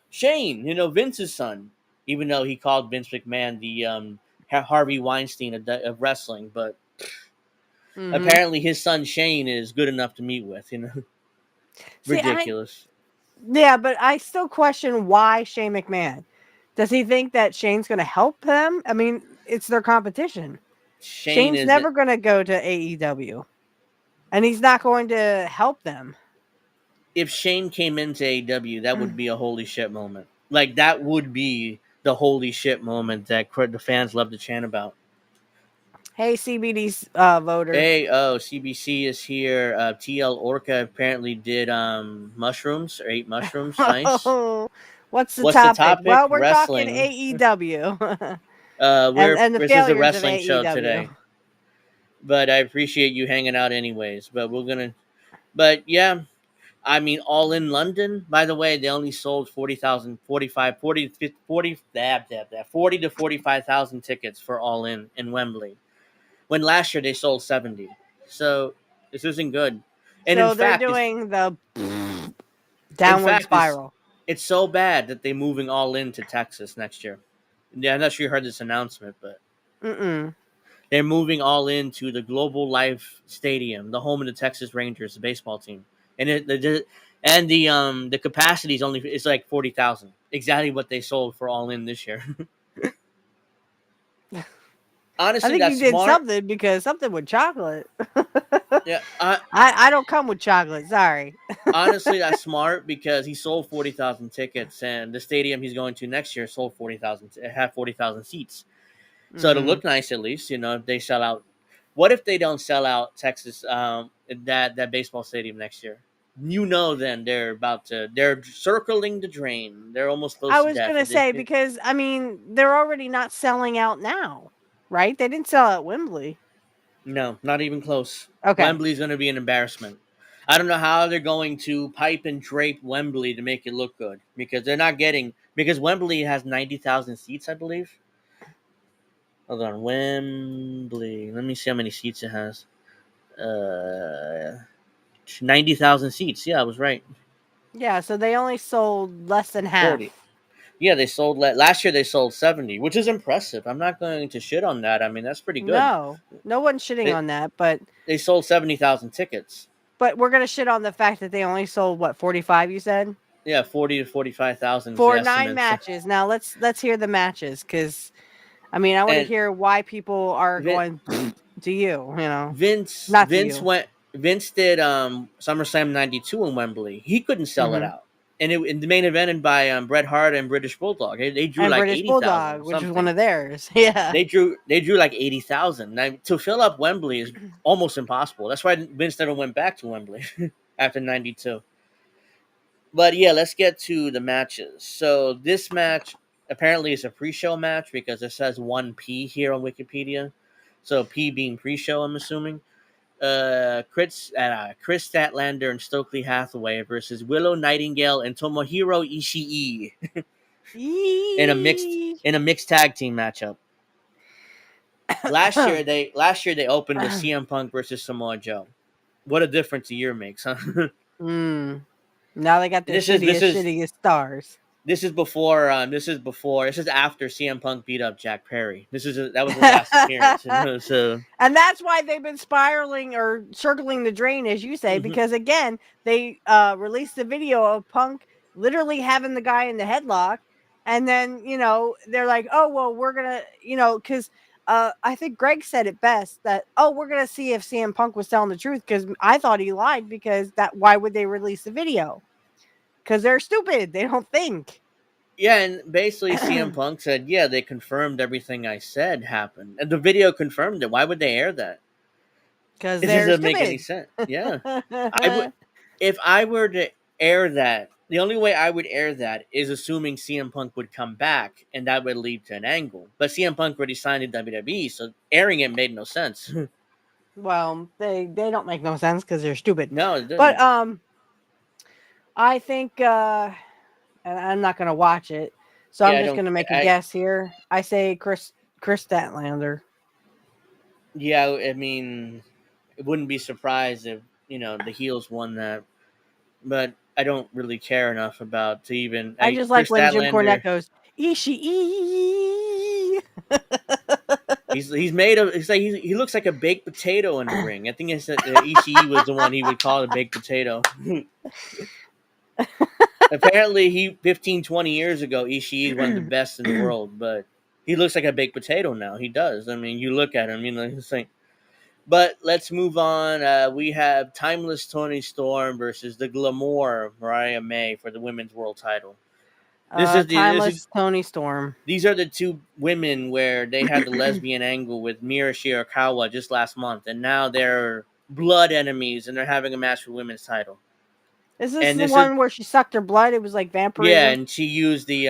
Shane, Vince's son, even though he called Vince McMahon the Harvey Weinstein of wrestling, but Mm-hmm. apparently his son Shane is good enough to meet with. See, Ridiculous. yeah, but I still question why Shane McMahon. Does he think that Shane's going to help them? I mean, it's their competition. Shane Shane's is never going to go to AEW, and he's not going to help them. If Shane came into AEW, that would be a holy shit moment. Like that would be the holy shit moment that the fans love to chant about. Hey, CBD's voter. Hey, CBC is here. TL Orca apparently did mushrooms or ate mushrooms. Nice. Oh, what's the What's the topic? topic? Well, we're talking Wrestling. AEW We're and the This is a failures of wrestling show AEW. today, but I appreciate you hanging out anyways. But yeah, I mean, All in London. By the way, they only sold 40,000, 45, 40, 50, 40, 40 to 45,000 tickets for All in Wembley. When last year they sold 70. So this isn't good. And So they're doing the in downward fact, spiral. it's so bad that they're moving All in to Texas next year. Yeah, I'm not sure you heard this announcement, but Mm-mm. they're moving All in to the Global Life Stadium, the home of the Texas Rangers, the baseball team, and the capacity is only it's like 40,000, exactly what they sold for All in this year. I Honestly, think you that's did smart. something because something with chocolate. Yeah, I don't come with chocolate. Sorry. honestly, that's smart because he sold 40,000 tickets, and the stadium he's going to next year sold 40,000. It had 40,000 seats, so it'll Mm-hmm. look nice at least. If they sell out. What if they don't sell out Texas that baseball stadium next year? Then they're circling the drain. They're almost close I to was death. gonna say because I mean they're already not selling out now, right? They didn't sell out Wembley. No, not even close. Okay. Wembley's going to be an embarrassment. I don't know how they're going to pipe and drape Wembley to make it look good because they're not getting because Wembley has 90,000 seats, I believe. Hold on, Wembley. Let me see how many seats it has. 90,000 seats. Yeah, I was right. Yeah, so they only sold less than 40. half. Yeah, they sold last year. They sold 70, which is impressive. I'm not going to shit on that. I mean, that's pretty good. No, no one's shitting They on that, but they sold 70,000 tickets. we're gonna shit on the fact that they only sold what 45. You said Yeah, 40 to 45,000 is the for 9 estimates. matches. Now let's hear the matches because I mean I want to And hear why people are Vin, going to you. Vince Not to Vince you. went Vince did SummerSlam '92 in Wembley. He couldn't sell it Mm-hmm. out, and the main evented by Bret Hart and British Bulldog. They drew And like British 80,000 Bulldog, which is one something. of theirs. Yeah. They drew like 80,000. To fill up Wembley is almost impossible. That's why Vince never went back to Wembley after '92. But yeah, let's get to the matches. So this match apparently is a pre-show match because it says 1P here on Wikipedia. So P being pre-show, I'm assuming. Chris Statlander and Stokely Hathaway versus Willow Nightingale and Tomohiro Ishii in a mixed Yee. in a mixed tag team matchup. Last year they opened with CM Punk versus Samoa Joe. What a difference a year makes, huh? Mm. Now they got the this is this shittiest, is shittiest stars. This is before. This is after CM Punk beat up Jack Perry. That was his last appearance. So And that's why they've been spiraling or circling the drain, as you say, mhm. because again, they released the video of Punk literally having the guy in the headlock. And then, they're like, oh, well, we're going to, because I think Greg said it best that, oh, we're going to see if CM Punk was telling the truth because I thought he lied because why would they release the video? Because they're stupid. They don't think. Yeah, and basically CM Punk said, "Yeah, they confirmed everything I said happened, and the video confirmed it. Why would they air that? Because It they're doesn't make any stupid. sense." Yeah, I would if I were to air that. The only way I would air that is assuming CM Punk would come back, and that would lead to an angle. But CM Punk already signed to WWE, so airing it made no sense. Well, they don't make no sense because they're stupid. No, it But didn't. I think and I'm not gonna watch it, so Yeah, I'm I just don't. gonna make a I guess here. I say Chris Statlander. yeah, I mean, it wouldn't be surprised if the heels won that, but I don't really care enough about to even. I just like Chris when Jim Statlander, Cornette goes Ishii. he's made of. It's like he looks like a baked potato in the ring. I think it's Ishii was the one he would call a baked potato. Apparently, 20 years ago, Ishii is one of the best in the world, but he looks like a baked potato now. He does. I mean, you look at him, it's like. But let's move on. We have Timeless Tony Storm versus the Glamour Mariah May for the women's world title. Timeless Tony Storm. These are the two women where they had the lesbian angle with Mira Shirakawa just last month, and now they're blood enemies, and they're having a match for women's title. Is this And the this is one where she sucked her blood? It was like Yeah, vampirism. and she used the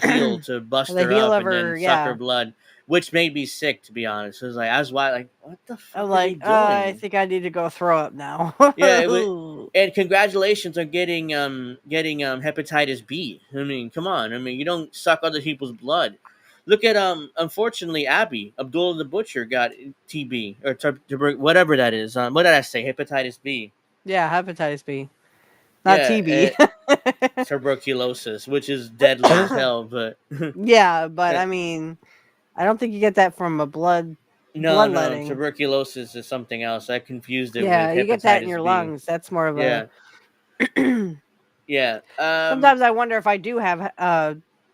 heel to bust The her heel up of and then her, suck her yeah. blood, which made me sick, to be honest. It was like I was like, what the I'm fuck are they like, I doing? think I need to go throw up now. Yeah, it was, and congratulations on getting hepatitis B. I mean, come on. I mean, you don't suck other people's blood. Look at unfortunately Abby Abdullah the Butcher got TB or whatever that is. What did I say? Hepatitis B. Yeah, hepatitis B, not TB. Yeah, tuberculosis, which is deadly as hell. But Yeah, but I mean, I don't think you get that from a no, bloodletting. tuberculosis is something else. I confused it with Yeah, you get that in hepatitis your B. lungs. That's more of a. Yeah, yeah. Sometimes I wonder if I do have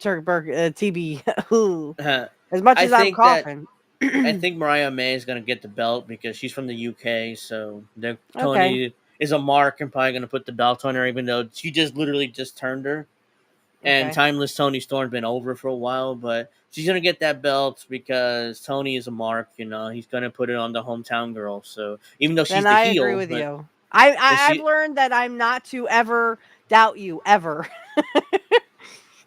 TB. Ooh, as much I as I'm think that coughing. I think Mariah May is going to get the belt because she's from the UK. So Okay. Tony is a mark and probably going to put the belt on her, even though she just literally just turned her. And Okay. Timeless Tony Storm's been over for a while, but she's going to get that belt because Tony is a mark. He's going to put it on the hometown girl. So even though she's Then the I agree heel, with but you. I've she, learned that I'm not to ever doubt you ever,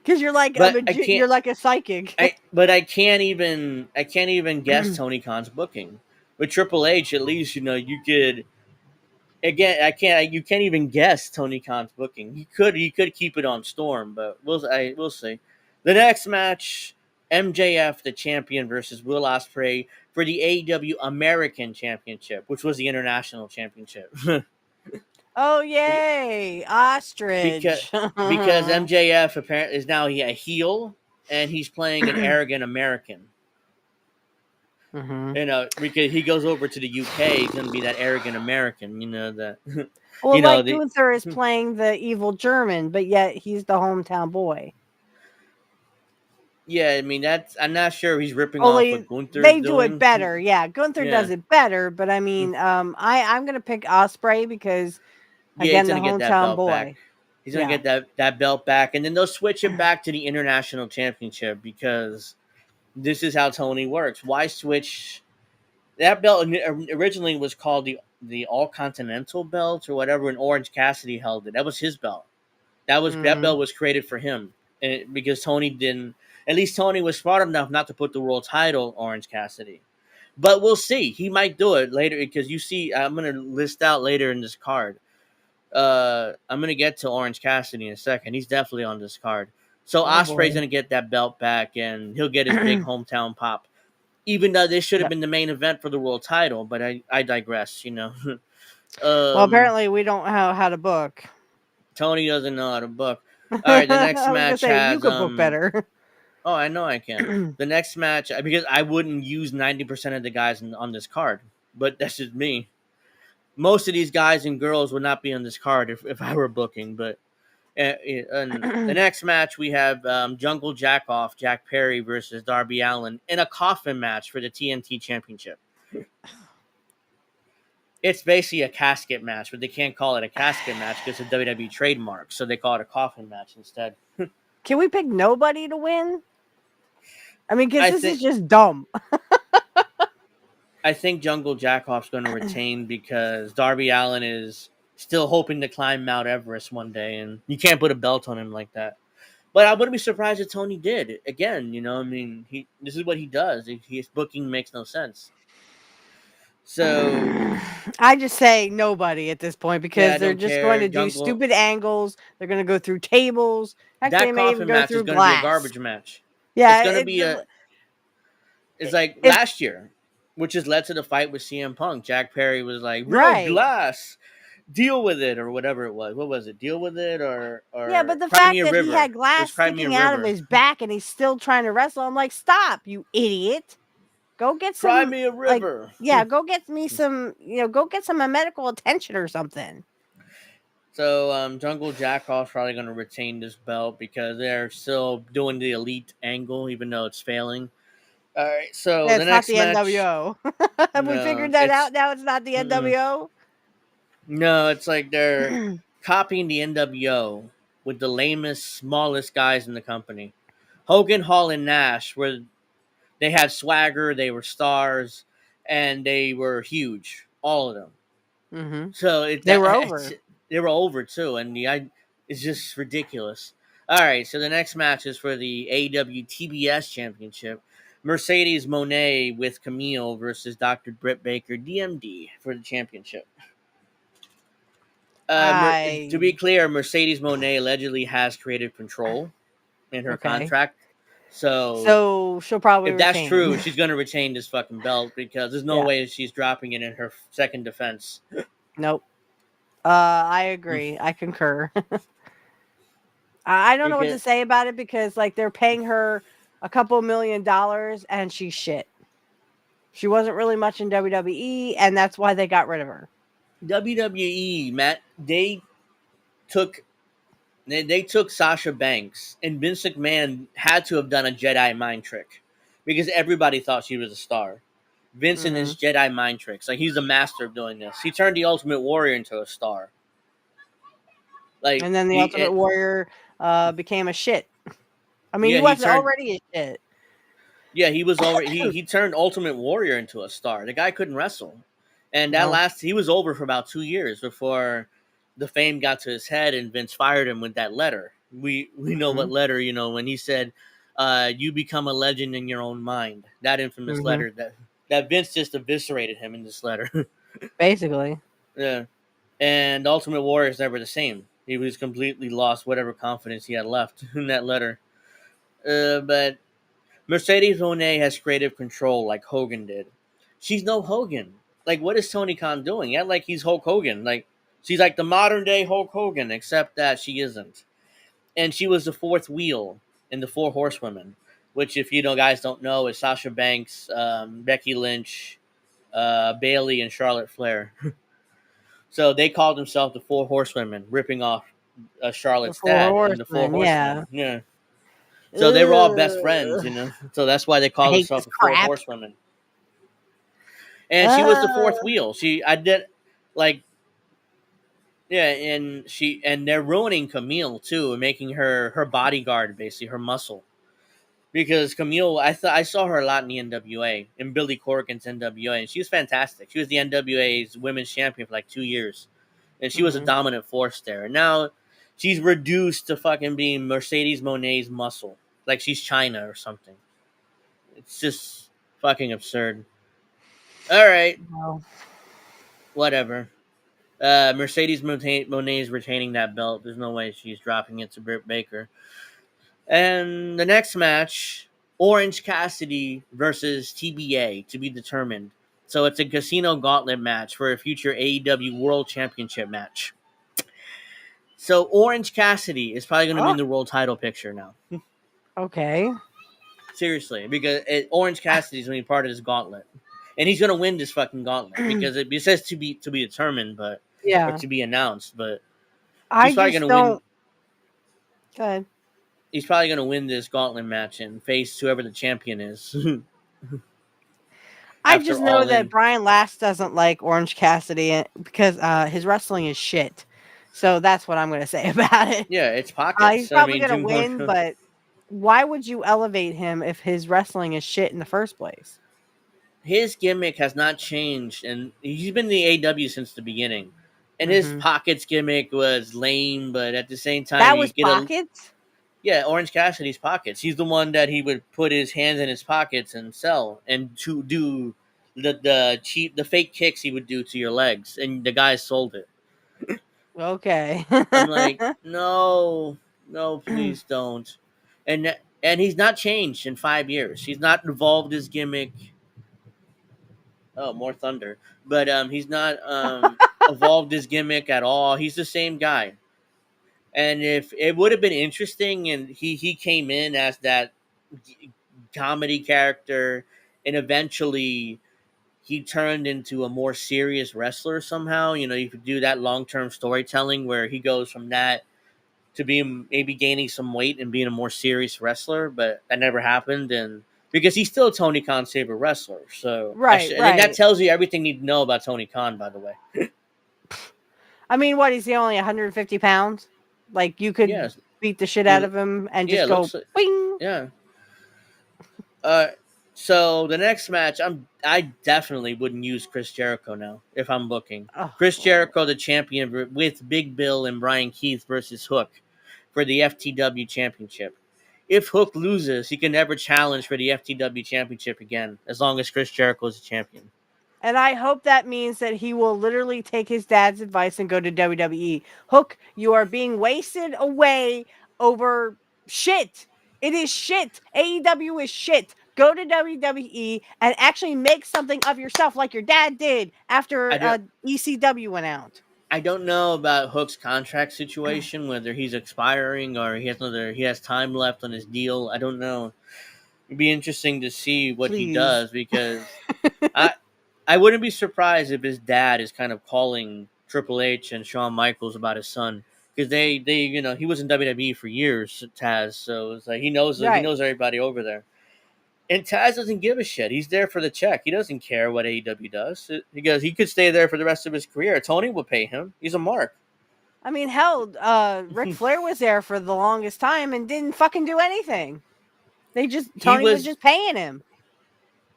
because you're like but I can't. you're like a psychic. I can't even guess Tony Khan's booking. With Triple H, at least you could. Again, you can't even guess Tony Khan's booking. You could keep it on Storm, but we'll see. The next match, MJF the champion versus Will Ospreay for the AEW American Championship, which was the international championship. Oh yay, because ostrich. because MJF apparently is now a heel and he's playing an arrogant American. Hmm. Because he goes over to the UK, he's going to be that arrogant American. That. Well, like The Gunther is playing the evil German, but yet he's the hometown boy. Yeah, I mean I'm not sure he's ripping off Only what Gunther's they do it doing. better. Yeah, Gunther Yeah, does it better, but I mean, I'm gonna pick Osprey because yeah, he's again, the gonna get that hometown belt back. boy. He's gonna Yeah. get that belt back, and then they'll switch it back to the international championship because this is how Tony works. Why switch? That belt originally was called the All Continental belt or whatever, and Orange Cassidy held it. That was his belt. That Mm-hmm. belt was created for him, and because Tony didn't. At least Tony was smart enough not to put the world title Orange Cassidy. But we'll see. He might do it later because you see, I'm gonna list out later in this card. I'm gonna get to Orange Cassidy in a second. He's definitely on this card. So Oh Osprey's boy. gonna get that belt back, and he'll get his big hometown pop. Even though this should have Yep. been the main event for the world title, but I digress. Well, apparently we don't know how to book. Tony doesn't know how to book. All right, the next I was gonna match say you has could book better. Oh, I know I can. The next match, because I wouldn't use 90% of the guys on this card, but that's just me. Most of these guys and girls would not be on this card if I were booking. But and the next match, we have Jungle Jackoff, Jack Perry versus Darby Allin in a coffin match for the TNT Championship. It's basically a casket match, but they can't call it a casket match because it's a WWE trademark, so they call it a coffin match instead. Can we pick nobody to win? I mean, because I this think is just dumb. I think Jungle Jackoff's going to retain because Darby Allin is still hoping to climb Mount Everest one day, and you can't put a belt on him like that. But I wouldn't be surprised if Tony did. Again, I mean, this is what he does. His booking makes no sense. So I just say nobody at this point yeah, because I they're don't just going care. to do Jungle stupid angles. They're going to go through tables. Heck, they that may even coffin go match is through going to be a glass. garbage match. It's Yeah, going to be a. It's like if last year, which has led to the fight with CM Punk. Jack Perry was like, "Real right. glass, deal with it," or whatever it was. What was it? Deal with it, Yeah, or but the Cry fact Me a that he River. had It glass was Cry Me a sticking out of River. his back and he's still trying to wrestle, I'm like, stop, you idiot. Go get Cry some, Me a like, River. yeah, go get me some, go get some medical attention or something. So Jungle Jackoff's probably going to retain this belt because they're still doing the elite angle, even though it's failing. All right, so Yeah, the it's not next the match, NWO. Have we no, figured that it's out now? It's not the mm-mm. NWO? No, it's like they're copying the NWO with the lamest, smallest guys in the company. Hogan, Hall, and Nash were they had swagger, they were stars, and they were huge, all of them. Mm-hmm. So They were over. they were over too, and it's just ridiculous. All right, so the next match is for the AEW TBS Championship. Mercedes Monet with Camille versus Dr. Britt Baker DMD for the championship. To be I clear, Mercedes Monet allegedly has creative control in her okay. contract. So So she'll probably if that's retain. true, she's going to retain this fucking belt because there's no Yeah. way she's dropping it in her second defense. Nope. I agree. I concur. I don't know what to Because say about it because like they're paying her a couple $1,000,000 and she's shit. She wasn't really much in WWE and that's why they got rid of her. WWE, Matt, took they took Sasha Banks, and Vince McMahon had to have done a Jedi mind trick because everybody thought she was a star. Vince and Mm-hmm. his Jedi mind tricks, like he's the master of doing this. He turned the Ultimate Warrior into a star. Like And then the Ultimate Warrior became a shit. I mean, he yeah, he wasn't turned already a shit. yeah he was already he turned Ultimate Warrior into a star. The guy couldn't wrestle, and No. he was over for about 2 years before the fame got to his head and Vince fired him with that letter. We know what letter, when he said, "You become a legend in your own mind." That infamous Mm-hmm. letter that Vince just eviscerated him in this letter. Basically. Yeah, and Ultimate Warrior is never the same. He was completely lost whatever confidence he had left in that letter. But Mercedes Moné has creative control like Hogan did. She's no Hogan. Like, what is Tony Khan doing? Yeah, like he's Hulk Hogan. Like, she's like the modern day Hulk Hogan, except that she isn't. And she was the fourth wheel in the Four Horsewomen, which, if guys don't know, is Sasha Banks, Becky Lynch, Bailey, and Charlotte Flair. So they called themselves the Four Horsewomen, ripping off The Charlotte's Four dad in the Four Horsemen, Horsemen. yeah. Yeah. So they were all best friends, Ugh, So that's why they I call hate this themselves the Four crap. Horsewomen. And she was the fourth wheel. I did like yeah, and they're ruining Camille too, and making her bodyguard basically her muscle. Because Camille, I saw her a lot in the NWA in Billy Corgan's NWA, and she was fantastic. She was the NWA's women's champion for like 2 years, and she was a Mm-hmm. dominant force there. And now she's reduced to fucking being Mercedes Moné's muscle, like she's China or something. It's just fucking absurd. All right, Well, whatever. Mercedes Monet is retaining that belt. There's no way she's dropping it to Britt Baker. And the next match, Orange Cassidy versus TBA to be determined. So it's a casino gauntlet match for a future AEW World Championship match. So Orange Cassidy is probably going to be oh, in the world title picture now. okay. Seriously, because Orange Cassidy is going to be part of this gauntlet, and he's going to win this fucking gauntlet because it says to be determined, but or Yeah. to be announced, but I he's probably going just to win. don't. Go ahead. He's probably going to win this gauntlet match and face whoever the champion is I after just know All that In. Brian Last doesn't like Orange Cassidy because his wrestling is shit. So that's what I'm going to say about it. Yeah, it's He's pockets. I probably mean, going to Jim win, Cornette. but why would you elevate him if his wrestling is shit in the first place? His gimmick has not changed, and he's been in the AEW since the beginning. And his Hmm. pockets gimmick was lame, but at the same time, That you was get a pockets. yeah, Orange Cassidy's pockets. He's the one that he would put his hands in his pockets and sell, and to do the fake kicks he would do to your legs, and the guy sold it. Okay. I'm like, no, no, please don't. And and he's not changed in 5 years. He's not evolved his gimmick. Oh, more thunder. But he's not evolved his gimmick at all. He's the same guy. And if it would have been interesting, and he came in as that comedy character, and eventually he turned into a more serious wrestler somehow. You know, you could do that long term storytelling where he goes from that to being maybe gaining some weight and being a more serious wrestler, but that never happened. And because he's still Tony Khan's favorite wrestler, so Right, and then that right. tells you everything you need to know about Tony Khan, by the way. I mean, what, is he only 150 pounds? Like, you could Yes, beat the shit out he, of him and yeah, just it go, looks like, bing. yeah. Uh, so the next match, I definitely wouldn't use Chris Jericho now if I'm booking Chris Oh. Jericho, the champion, with Big Bill and Brian Keith versus Hook for the FTW championship. If Hook loses, he can never challenge for the FTW championship again, as long as Chris Jericho is the champion. And I hope that means that he will literally take his dad's advice and go to WWE. Hook, you are being wasted away over shit. It is shit. AEW is shit. Go to WWE and actually make something of yourself like your dad did after I don't ECW went out. I don't know about Hook's contract situation, whether he's expiring or he has time left on his deal. I don't know. It'd be interesting to see what he Please. does, because I I wouldn't be surprised if his dad is kind of calling Triple H and Shawn Michaels about his son, because they he was in WWE for years, Taz, so it's like he Right. knows everybody over there. And Taz doesn't give a shit. He's there for the check. He doesn't care what AEW does. Because he could stay there for the rest of his career. Tony will pay him. He's a mark. I mean, hell, Ric Flair was there for the longest time and didn't fucking do anything. He Tony was was just paying him.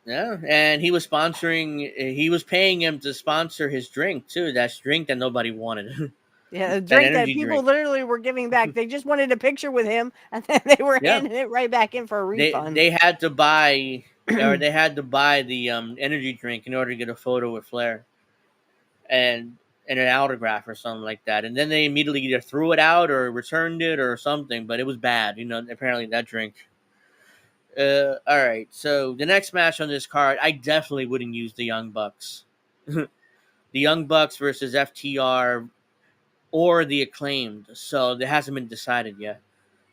Yeah, and he was sponsoring. He was paying him to sponsor his drink too. That drink that nobody wanted. Yeah, a That drink that energy people drink. literally were giving back. They just wanted a picture with him, and then they were Yeah, handing it right back in for a refund. they had to buy, or they had to buy the energy drink in order to get a photo with Flair and an autograph or something like that. And then they immediately either threw it out or returned it or something. But it was bad. Apparently that drink. All right. So the next match on this card, I definitely wouldn't use the Young Bucks. The Young Bucks versus FTR or the Acclaimed. So it hasn't been decided yet.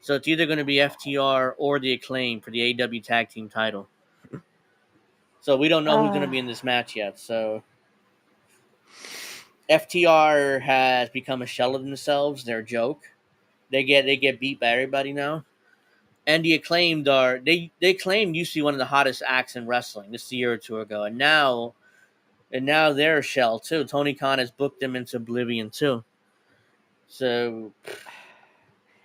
So it's either going to be FTR or the Acclaimed for the AEW Tag Team title. So we don't know who's going to be in this match yet. So FTR has become a shell of themselves. They're a joke. They get beat by everybody now. And the Acclaimed they claimed used to be one of the hottest acts in wrestling just a year or two ago, and now they're a shell too. Tony Khan has booked them into oblivion too. So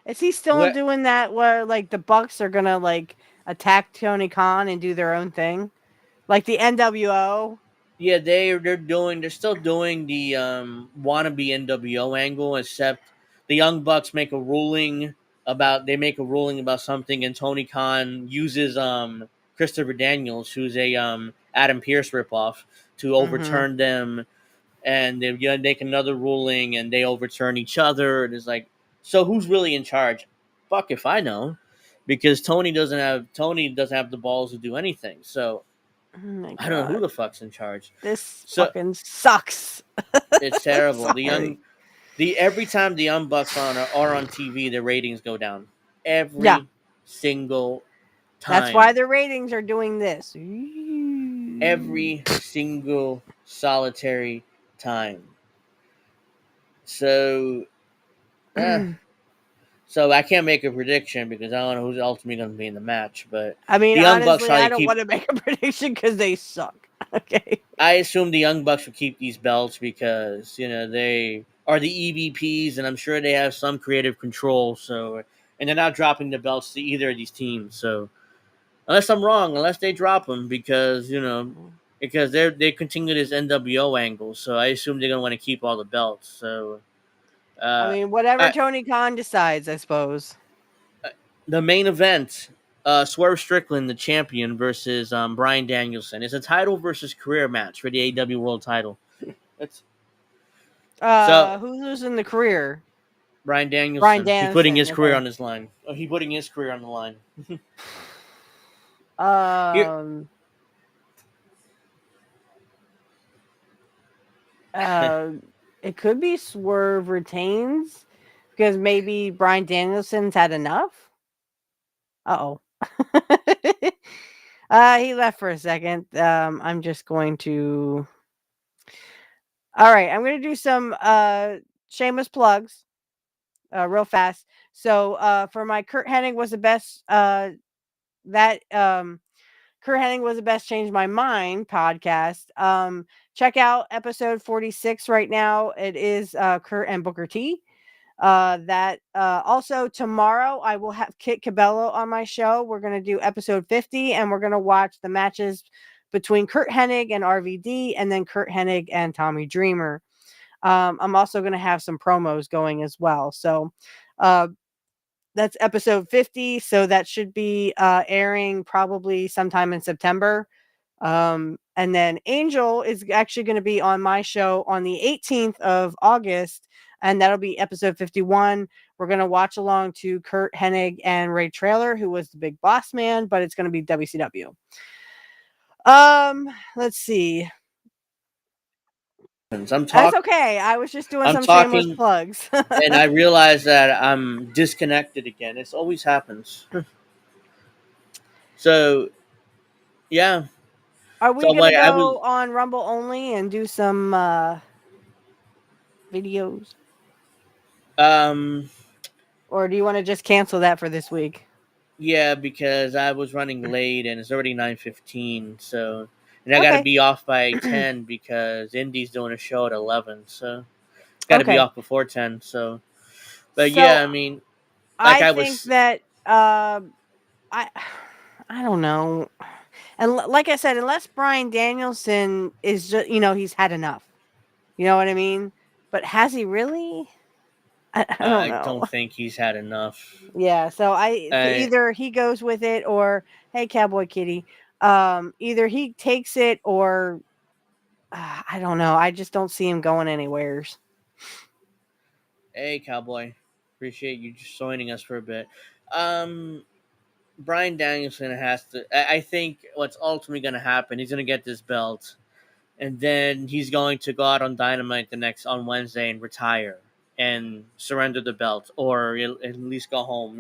Is he still what? doing that where like the Bucks are gonna like attack Tony Khan and do their own thing, like the NWO? Yeah, they're still doing the wannabe NWO angle, except the Young Bucks make a ruling about something, and Tony Khan uses Christopher Daniels, who's a Adam Pearce ripoff, to Mm-hmm. overturn them, and they make another ruling, and they overturn each other. And it's like, so who's really in charge? Fuck if I know, because Tony doesn't have the balls to do anything. So Oh my I don't know who god, the fuck's in charge. this So fucking sucks. it's terrible. Sorry. The every time the Young Bucks are on TV, the ratings go down. Yeah, Every single that's why time. the ratings are doing this. Every single solitary time. So, eh. So I can't make a prediction because I don't know who's ultimately going to be in the match. But I mean, the Young Bucks honestly, I probably don't keep. want to make a prediction because they suck. Okay. I assume the Young Bucks will keep these belts because are the EVPs, and I'm sure they have some creative control. So, and they're not dropping the belts to either of these teams. So, unless I'm wrong, unless they drop them, because because they continue this NWO angle. So I assume they're gonna want to keep all the belts. So, I uh, mean, whatever I, Tony Khan decides, I suppose. the main event, Swerve Strickland, the champion, versus Bryan Danielson. It's a title versus career match for the AEW World Title. It's so Who's losing the career? Bryan Bryan Danielson. He's putting his Danielson. career Okay. on his line. Oh, he's putting his career on the line. Here, Um. Uh. It could be Swerve retains because maybe Bryan Danielson's had enough. Uh oh. He left for a second. I'm just going to. All right, I'm going to do some shameless plugs real fast. So for my Kurt Hennig was the best. That Kurt Hennig was the best. Changed my mind podcast. Check out episode 46 right now. It is Kurt and Booker T. That also tomorrow I will have Kit Cabello on my show. We're going to do episode 50 and we're going to watch the matches between Kurt Hennig and RVD and then Kurt Hennig and Tommy Dreamer. I'm also going to have some promos going as well. So that's episode 50. So that should be airing probably sometime in September. And then Angel is actually going to be on my show on the 18th of August, and that'll be episode 51. We're going to watch along to Kurt Hennig and Ray Traylor, who was the big boss man, but it's going to be WCW. Let's see. I'm That's talking. okay. I was just doing I'm some shameless talking, plugs. and I realize that I'm disconnected again. It always happens. So yeah. Are we So going to like I was go on Rumble only and do some videos? um Or do you want to just cancel that for this week? yeah, because I was running late and it's already 9:15. So and I got to Okay. be off by 10 because Indy's doing a show at 11. So got to be Okay. off before 10. So, but yeah, So I mean, like I I think was. that I I don't know. And like I said, unless Bryan Danielson is just, he's had enough. You know what I mean? But has he really? I don't I know. don't think he's had enough. Yeah, so Uh, either he goes with it or hey Cowboy Kitty, either he takes it or I don't know. I just don't see him going anywheres. hey, Cowboy, appreciate you just joining us for a bit. Um, Brian Danielson has to. I think what's ultimately going to happen, he's going to get this belt, and then he's going to go out on Dynamite on Wednesday and retire and surrender the belt, or at least go home.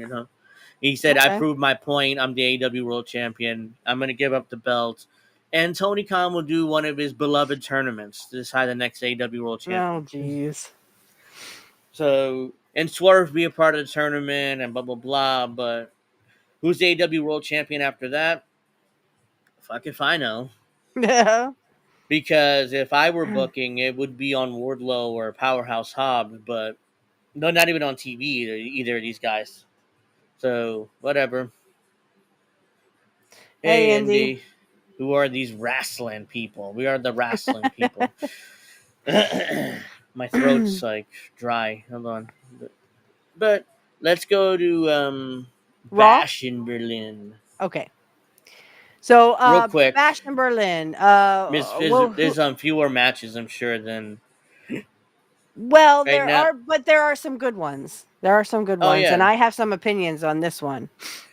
He said, "I Okay. proved my point. I'm the AEW World Champion. I'm going to give up the belt." And Tony Khan will do one of his beloved tournaments to decide the next AEW World Oh, Champion. jeez. So, and Swerve be a part of the tournament and blah, blah, blah. But who's the AEW World Champion after that? Fuck if I know. Yeah. Because if I were booking, it would be on Wardlow or Powerhouse Hobbs, but no, not even on TV, either of these guys. So, whatever. Hey, Hey, Indy. Indy. Who are these wrestling people? We are the wrestling people. My throat's like dry. Hold on. But let's go to Raw? Bash in Berlin. Okay. So, Real quick. Bash in Berlin. There's fewer matches, I'm sure, than Well, right now. there are some good ones. There are some good Oh ones, and yeah. I have some opinions on this one.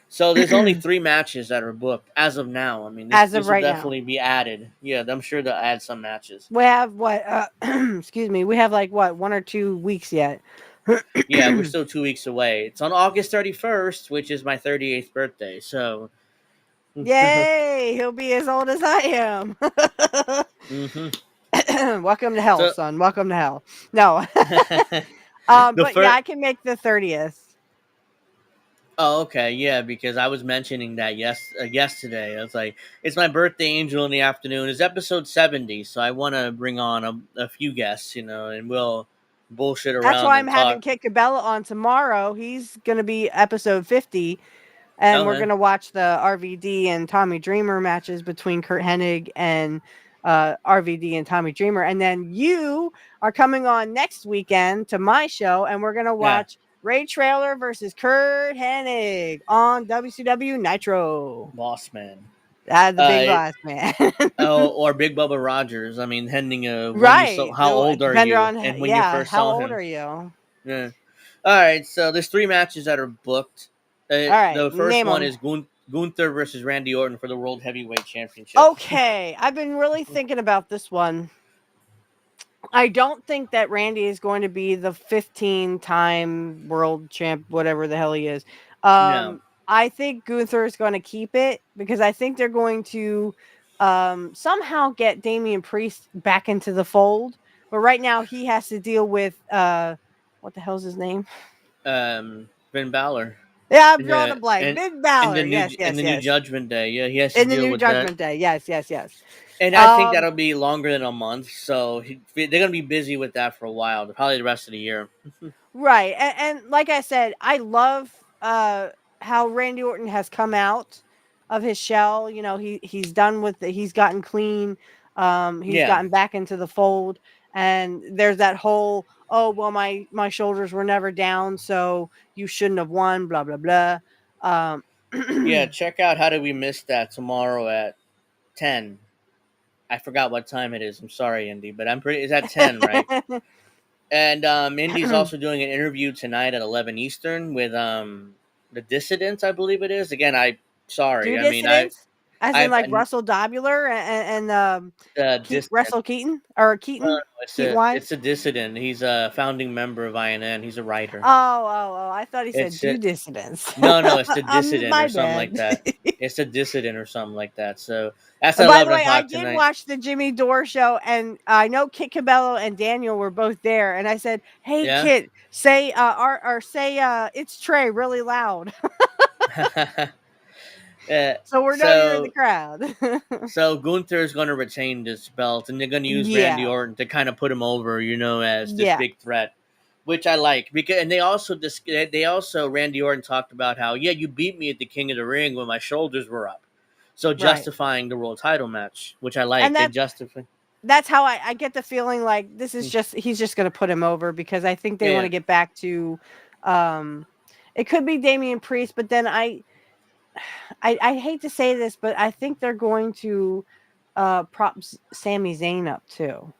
So there's only 3 matches that are booked as of now. I mean, As of this will right now, definitely be added. Yeah, I'm sure they'll add some matches. we have what? Excuse me. We have like what 1 or 2 weeks yet. Yeah, we're still 2 weeks away. It's on August 31st, which is my 38th birthday. So, Yay! He'll be as old as I am. Welcome to hell, so son. Welcome to hell. No. the But yeah, first. I can make the 30th. Oh, okay, yeah, because I was mentioning that yesterday. I was like, it's my birthday, Angel, in the afternoon. It's episode 70, so I want to bring on a few guests, and we'll bullshit That's around why and I'm having talk. Kit Cabela on tomorrow. He's going to be episode 50. And we're Okay. going to watch the RVD and Tommy Dreamer matches between Kurt Hennig and RVD and Tommy Dreamer. And then you are coming on next weekend to my show, and we're going to Yeah. watch Ray Traylor versus Kurt Hennig on WCW Nitro. Boss man. The big boss, man. Or Big Bubba Rogers. I mean, depending when you saw, Right. how old are Depending you, on, and when you yeah, first how saw old him. are you? Yeah. All right. So there's 3 matches that are booked. All right. The first Name one them. is Gunther versus Randy Orton for the World Heavyweight Championship. Okay. I've been really thinking about this one. I don't think that Randy is going to be the 15-time world champ, whatever the hell he is. No. I think Gunther is going to keep it because I think they're going to somehow get Damian Priest back into the fold. But right now he has to deal with what the hell's his name? Finn Balor. Yeah, I'm And drawing a the blank. and Big and Balor. the new Yes, and yes, the new yes. Judgment Day. Yeah, he has to In the deal new with that. Judgment Day. Yes, yes, yes. And I think that'll be longer than a month. So they're gonna be busy with that for a while. Probably the rest of the year. Right. And like I said, I love how Randy Orton has come out of his shell. You know, he's done with it. He's gotten clean. He's Yeah. gotten back into the fold. And there's that whole, oh, well, my shoulders were never down, so you shouldn't have won, blah, blah, blah. Yeah. Check out How Did We Miss That tomorrow at 10. I forgot what time it is. I'm sorry, Indy, but it's at 10, right? And Indy's also doing an interview tonight at 11 Eastern with the Dissidents, I believe it is. Again, Do sorry. I mean, dissidents? As in I've like Russell Dobular and Dissident. Russell Keaton or No, no, Keaton? Keaton Wise? it's a dissident. He's a founding member of INN. He's a writer. Oh! I thought he said It's do a, dissidents. no, it's the dissident or My something like bad. that. It's a dissident or something like that. So that's at By the 11 way, I o'clock did tonight. watch the Jimmy Dore show, and I know Kit Cabello and Daniel were both there. And I said, "Hey, Yeah. Kit, say or say it's Trey really loud, so we know you're in the so crowd." So Gunther is going to retain this belt, and they're going to use Randy Yeah, Orton to kind of put him over, as this yeah, big threat, which I like. Because and they also Randy Orton talked about how you beat me at the King of the Ring when my shoulders were up, so right. justifying the world title match, which I like. And They justify. that's how I get the feeling like this is he's just going to put him over because I think they want Yeah. to get back to, it could be Damian Priest, but then I hate to say this, but I think they're going to prop Sami Zayn up too.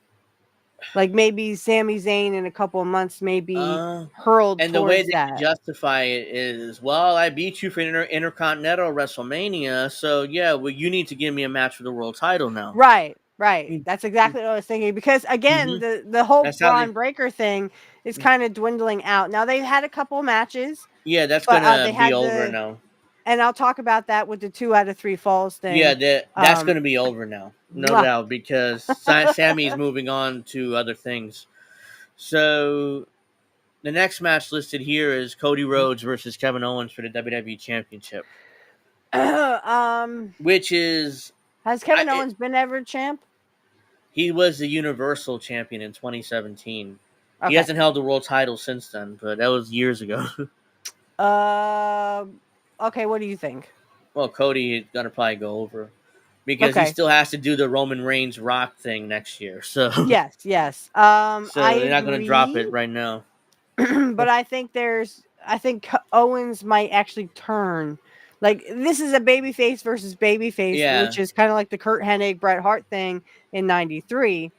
Like maybe Sami Zayn in a couple of months may be Uh, hurled and the way towards they can that. justify it is, well, I beat you for Intercontinental WrestleMania, so you need to give me a match for the world title now. Right. That's exactly what I was thinking. Because again, Mm-hmm. the whole That's how they. Braun Breaker thing is kind of dwindling out. Now they've had a couple of matches, Yeah, that's but gonna they be had over now. and I'll talk about that with the 2 out of 3 falls Yeah, thing. that's going to be over now, no Mwah. doubt, because Sammy's moving on to other things. So the next match listed here is Cody Rhodes versus Kevin Owens for the WWE Championship, which is Has Kevin Owens been ever champ? he was the Universal Champion in 2017. He Okay. hasn't held the world title since then, but that was years ago. Okay, what do you think? Well, Cody is going to probably go over because he Okay. still has to do the Roman Reigns Rock thing next year. So Yes. so I they're not going to drop it agree. right now. But I think Owens might actually turn. Like this is a babyface versus babyface, Yeah. which is kind of like the Kurt Hennig Bret Hart thing in '93.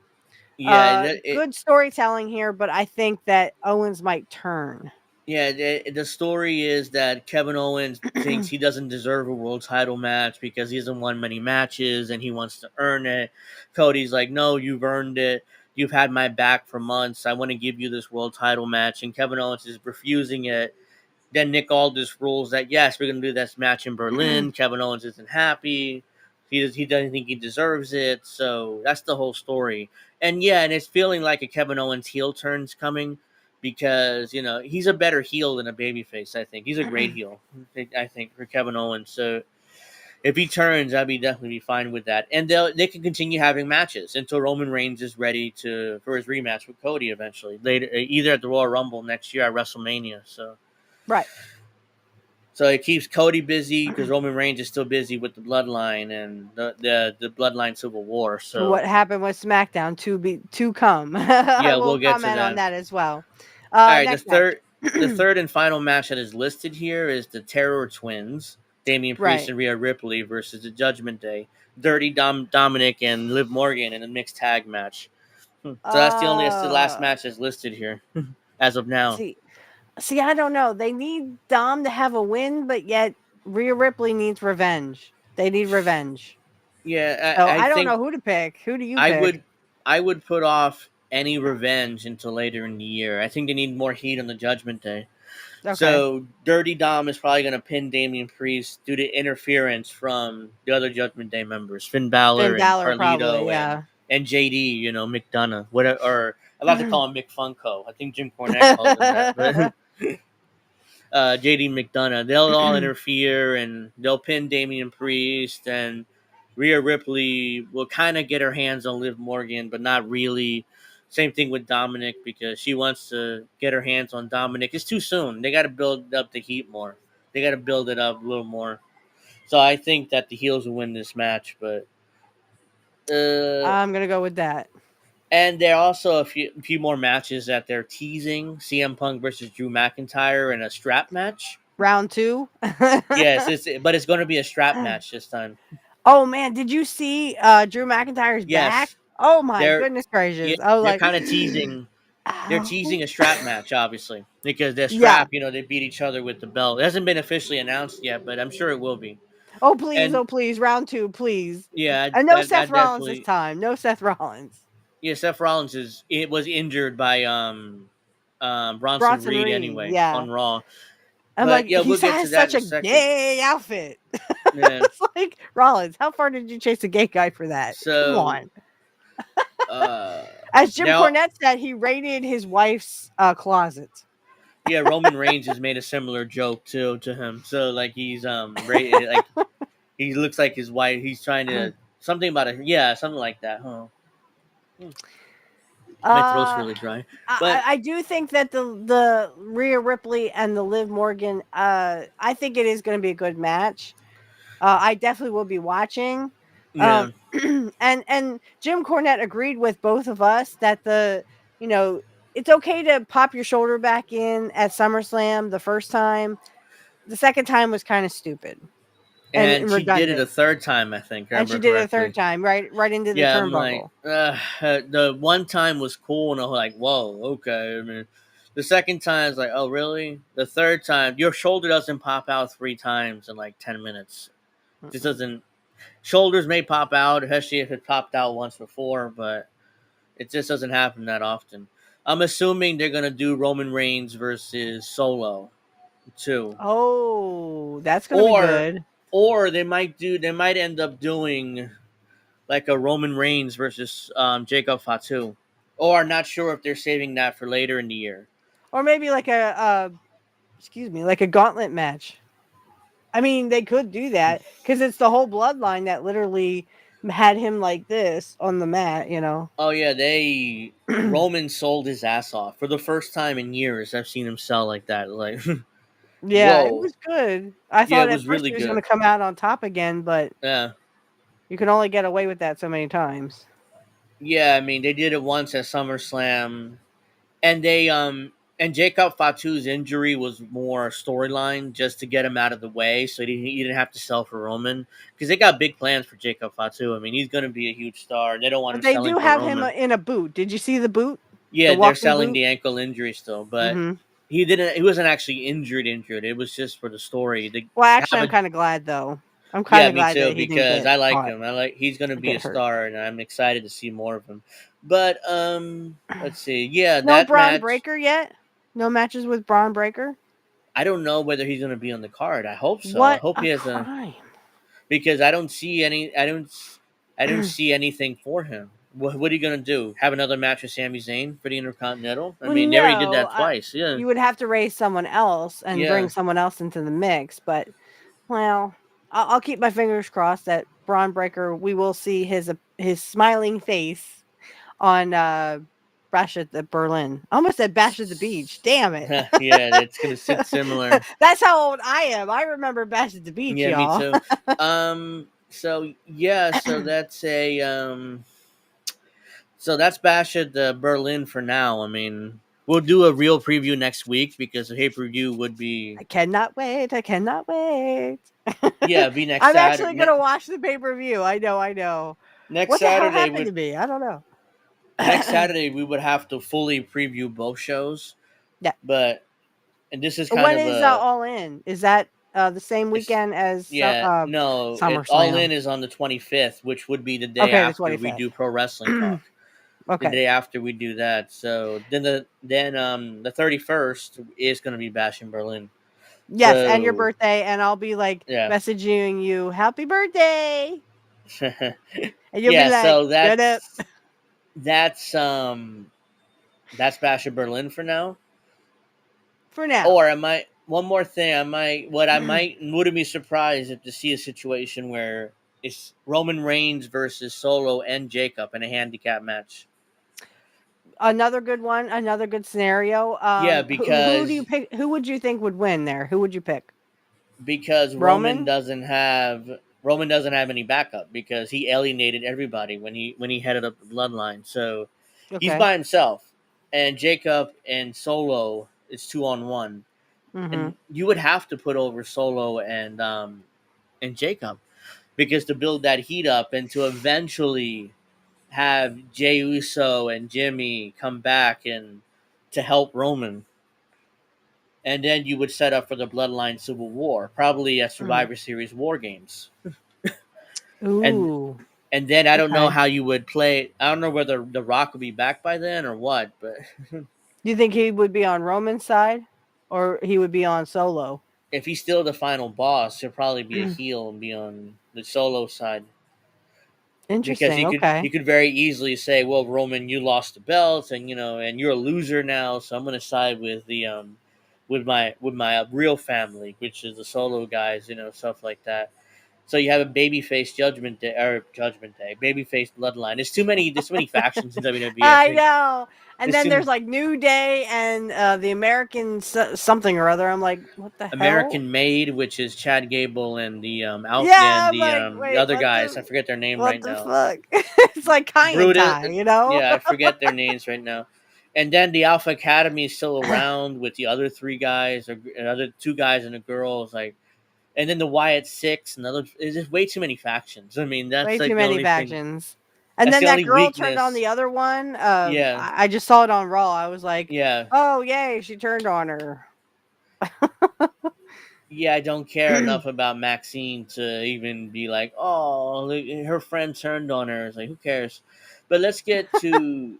Yeah, Good storytelling here, but I think that Owens might turn. yeah. The story is that Kevin Owens thinks he doesn't deserve a world title match because he hasn't won many matches and he wants to earn it. Cody's like, no, you've earned it. You've had my back for months. I want to give you this world title match, and Kevin Owens is refusing it. Then Nick Aldis rules that yes, we're going to do this match in Berlin. Kevin Owens isn't happy. He doesn't think he deserves it. So that's the whole story. And it's feeling like a Kevin Owens heel turn's coming because he's a better heel than a babyface. I think he's a great heel. I think for Kevin Owens. So If he turns, I'd be definitely fine with that. And they can continue having matches until Roman Reigns is ready for his rematch with Cody eventually later, either at the Royal Rumble next year at WrestleMania. Right. So it keeps Cody busy because Roman Reigns is still busy with the Bloodline and the Bloodline Civil War. What So happened with SmackDown to come. yeah, We'll we'll get to comment on that. that as well. All right, Next match. the third and final match that is listed here is the Terror Twins, Damian Priest Right. and Rhea Ripley versus the Judgment Day, Dirty Dominic and Liv Morgan in a mixed tag match. So that's the last match that's listed here as of now. See, I don't know. They need Dom to have a win, but yet Rhea Ripley needs revenge. They need revenge. Yeah, So I I don't think know who to pick. Who do you I pick? would I would put off any revenge until later in the year. I think they need more heat on the Judgment Day. Okay. So Dirty Dom is probably going to pin Damian Priest due to interference from the other Judgment Day members, Finn Finn Balor and Balor probably, Carlito yeah. and JD, McDonough, whatever. Or I like to call him Mick Funko. I think Jim Cornette calls him that, but JD McDonough. They'll all interfere and they'll pin Damian Priest, and Rhea Ripley will kind of get her hands on Liv Morgan, but not really. Same thing with Dominic because she wants to get her hands on Dominic. It's too soon. They got to build up the heat more. They got to build it up a little more. So I think that the heels will win this match, but I'm gonna go with that. and there are also a few more matches that they're teasing: CM Punk versus Drew McIntyre in a strap match. Round 2. Yes, but it's going to be a strap match this time. Oh man, did you see Drew McIntyre's back? Yes, Oh my they're goodness yeah, gracious. I was they're like, kind of teasing. They're ow. teasing a strap match, obviously, because they're Yeah. strap. They beat each other with the belt. It hasn't been officially announced yet, but I'm sure it will be. Oh please, And oh please, round 2, please. yeah, And no that Seth Rollins this definitely. time. No Seth Rollins. Yeah, Seth Rollins was injured by Bronson Bronson Reed Reed, anyway yeah. on Raw. I'm But like, yeah, he we'll get has to that such in a a second. gay outfit. Yeah. It's like, Rollins, how far did you chase a gay guy for that? Come So on. uh As Jim now Cornette said, he raided his wife's closet. yeah, Roman Reigns has made a similar joke to him. So like he's like he looks like his wife. He's trying to something about it. Yeah, something like that. Huh. My throat's Uh, really dry. I, But I do think that the Rhea Ripley and the Liv Morgan, I think it is going to be a good match. I definitely will be watching. yeah, And Jim Cornette agreed with both of us that you know it's okay to pop your shoulder back in at SummerSlam the first time. The second time was kind of stupid and and she did it a redundant. third time, I think. And Remember she did it a third correctly. time, right into the Yeah, I'm like, turnbuckle. the one time was cool, and I was like, whoa, okay. I mean, the second time is like, oh, really? The third time, your shoulder doesn't pop out 3 times in like 10 minutes. This doesn't. Shoulders may pop out, especially if it popped out once before, but it just doesn't happen that often. I'm assuming they're gonna do Roman Reigns versus Solo too, Oh, that's gonna be or good. they might end up doing like a Roman Reigns versus Jacob Fatu, or not sure if they're saving that for later in the year. Or maybe like like a gauntlet match. I mean, they could do that because it's the whole bloodline that literally had him like this on the mat. Oh yeah, they Roman sold his ass off for the first time in years. I've seen him sell like that. Like, Yeah, it whoa, was good. I yeah, thought it at was first really he was gonna good. come out on top again, but Yeah, you can only get away with that so many times. yeah. I mean, they did it once at SummerSlam, and they and Jacob Fatu's injury was more storyline just to get him out of the way, so he didn't have to sell for Roman because they got big plans for Jacob Fatu. I mean, he's going to be a huge star. They don't want But him they selling do for have him Roman. in a boot. Did you see the boot? The Yeah, they're walking selling boot? the ankle injury still, but Mhm. he didn't. He wasn't actually injured. Injured. It was just for the story. They Well, actually, have I'm a kinda glad, though. I'm yeah, kinda me glad too, that he didn't because get I like caught him. He's going to or be get a hurt. star, and I'm excited to see more of him. But let's see. Yeah, No that Braun match. Breaker yet? No matches with Braun Breaker? I don't know whether he's going to be on the card. I hope so. I What hope a he has a crime. because I don't see any. I don't see anything for him. What are you going to do? Have another match with Sami Zayn for the Intercontinental? I Well, mean, they already did no, that twice. Yeah, you would have to raise someone else and bring yeah. someone else into the mix, but, well, I'll keep my fingers crossed that Braun Breaker. We will see his smiling face on Bash at the Berlin. I almost said Bash at the Beach. Damn it. Yeah, it's gonna sit similar. That's how old I am. I remember Bash at the Beach, Yeah, me y'all. too. So yeah, so that's Bash at the Berlin for now. I mean, we'll do a real preview next week because the pay per view would be I cannot wait. I cannot wait. yeah, be next I'm actually Saturday. gonna watch the pay per view. I know. I know. Next What the hell Saturday happened would to me? I don't know. next Saturday we would have to fully preview both shows, Yeah. but and this is kind When of is a All In? Is that the same it's weekend as yeah no it all SummerSlam? in is on the 25th, which would be the day Okay, the after we 25th. do Pro Wrestling Talk. The Okay. day after we do that, so then the 31st is going to be Bash in Berlin. Yes, and your So birthday, and I'll be like yeah. messaging you, "Happy birthday," and you'll be Yeah, like, so "Shut up." that's um that's Bash in Berlin for now. For now. Or I might one more thing. I might wouldn't be surprised if to see a situation where it's Roman Reigns versus Solo and Jacob in a handicap match. Another good one, another good scenario. Yeah, Who do you because pick? Who would you think would win there? Who would you pick? because Roman? Roman doesn't have any backup because he alienated everybody when he headed up the bloodline. So he's Okay. by himself. And Jacob and Solo is 2-on-1. Mm-hmm. And you would have to put over Solo and Jacob because to build that heat up and to eventually have Jey Uso and Jimmy come back and to help Roman. And then you would set up for the Bloodline Civil War, probably a Mm. Survivor Series War Games. And Ooh. and then I don't know Okay. how you would play. I don't know whether The Rock would be back by then or what, but Do you think he would be on Roman's side, or he would be on Solo? if he's still the final boss, he'll probably be a heel and be on the Solo side. Because Interesting. he Okay. could very easily say, "Well, Roman, you lost the belt, and and you're a loser now, so I'm going to side with the with my real family, which is the Solo guys, stuff like that." So you have a babyface Judgment Day, babyface Bloodline. There's too many factions in WWE. I I think know. And there's then too there's like New Day and the American something or other. I'm like, what the hell? American Made, which is Chad Gable and the Yeah, I'm like, the wait, other guys. I forget their name what right the now. fuck? It's like Kai and Brutus. Tai, you know? Yeah, I forget their names right now. And then the Alpha Academy is still around with the other three guys, or other two guys and a girl. It's like, and then the Wyatt Six and other. It's just way too many factions. I mean, that's Way like too the many only thing. factions. And That's then the that only girl turned on weakness. the other one. Yeah, I just saw it on Raw. I was like, yeah, oh, yay, she turned on her. yeah. I don't care enough about Maxine to even be like, oh, look, her friend turned on her. It's like, who cares? But let's get to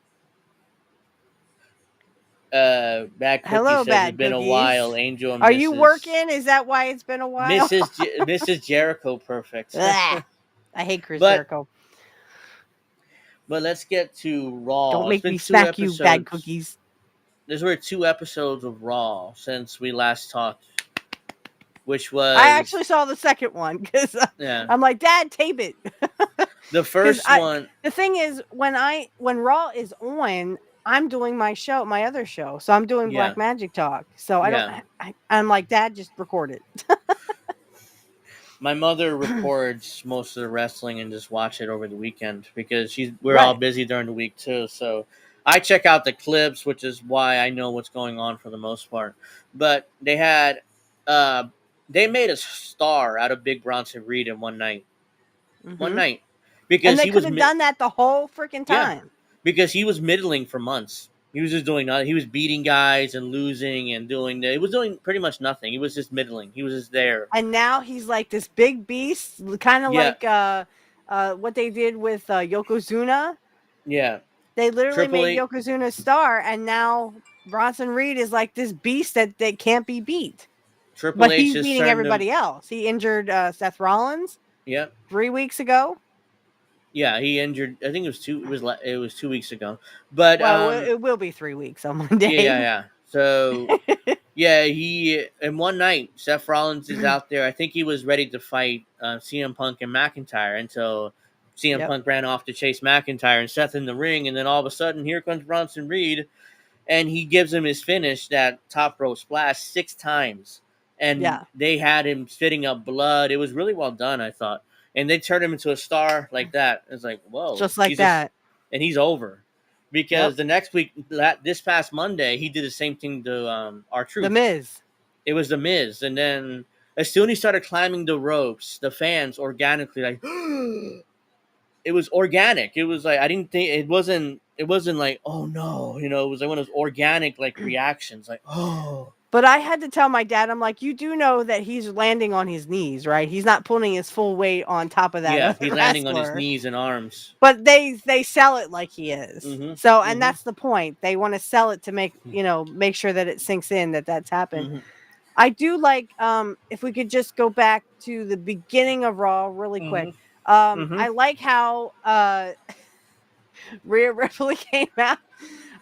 Bad Cookie Hello, says it's bad been a cookies. while. Angel and Are you Mrs. working? Is that why it's been a while? Mrs. Jericho Perfect. Ugh, I hate Chris but Jericho. but let's get to Don't Raw. It's make been me two smack you, bad episodes. cookies. There's were 2 episodes of Raw since we last talked, which I was actually saw the second one because yeah. I'm like, Dad, tape it. The Because first one, the thing is, when Raw is on, I'm doing my show, my other show, so I'm doing yeah, Black Magic Talk. So I don't. yeah. I'm like, Dad, just record it. My mother records most of the wrestling and just watch it over the weekend because we're all Right. busy during the week too. So I check out the clips, which is why I know what's going on for the most part. But uh, they made a star out of Big Bronson Reed in one Hmm. night, And because they could have done that the whole freaking yeah, time. because he was middling for months. He was just doing nothing. He was beating guys and losing and he was doing pretty much nothing. He was just middling. He was just there. And now he's like this big beast, kind of Yeah, like what they did with Yokozuna. yeah. They literally Triple made H, Yokozuna a star, and now Bronson Reed is like this beast that can't be beat. Triple But H he's just beating turned him. everybody else. He injured Seth Rollins Yeah, 3 weeks ago. yeah. He injured. I think it was two. It was 2 weeks ago. But Well, it will be 3 weeks on Monday. yeah. So Yeah, he in one night, Seth Rollins is out there. I think he was ready to fight CM Punk and McIntyre until CM Yep. Punk ran off to chase McIntyre and Seth in the ring, and then all of a sudden, here comes Bronson Reed, and he gives him his finish, that top rope splash, 6 times, and Yeah. they had him spitting up blood. It was really well done, I thought, and they turned him into a star like that. It's like, whoa, Just like that. and he's over. Because Yep. the next week, this past Monday, he did the same thing to our The truth. Miz. It was the Miz, and then as soon as he started climbing the ropes, the fans organically like it was organic. It was like I didn't think it wasn't. It wasn't like oh no, it was like one of those organic like reactions, like oh. But I had to tell my dad, I'm like, you do know that he's landing on his knees, right? He's not putting his full weight on top of that Yeah, other he's landing on his wrestler. knees and arms. But they sell it like he is. Mhm, So, and mhm. that's the point. They want to sell it to make sure that it sinks in that that's happened. Mhm, I do like if we could just go back to the beginning of Raw really quick. mhm, mhm. I like how Rhea Ripley came out.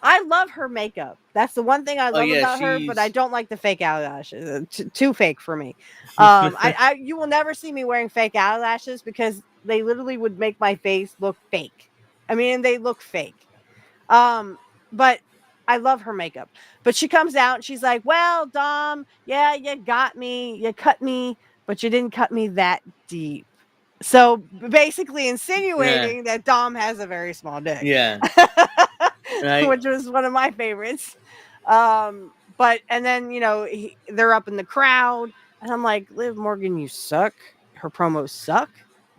I love her makeup. That's the one thing I Oh love yeah, about her, but I she's don't like the fake eyelashes. Too fake for me. You will never see me wearing fake eyelashes because they literally would make my face look fake. I mean, they look fake. But I love her makeup. But she comes out and she's like, "Well, Dom, yeah, you got me, you cut me, but you didn't cut me that deep." So basically yeah, insinuating that Dom has a very small dick. yeah. And I Which was one of my favorites. But and then they're up in the crowd, and I'm like, Liv Morgan, you suck. Her promos suck.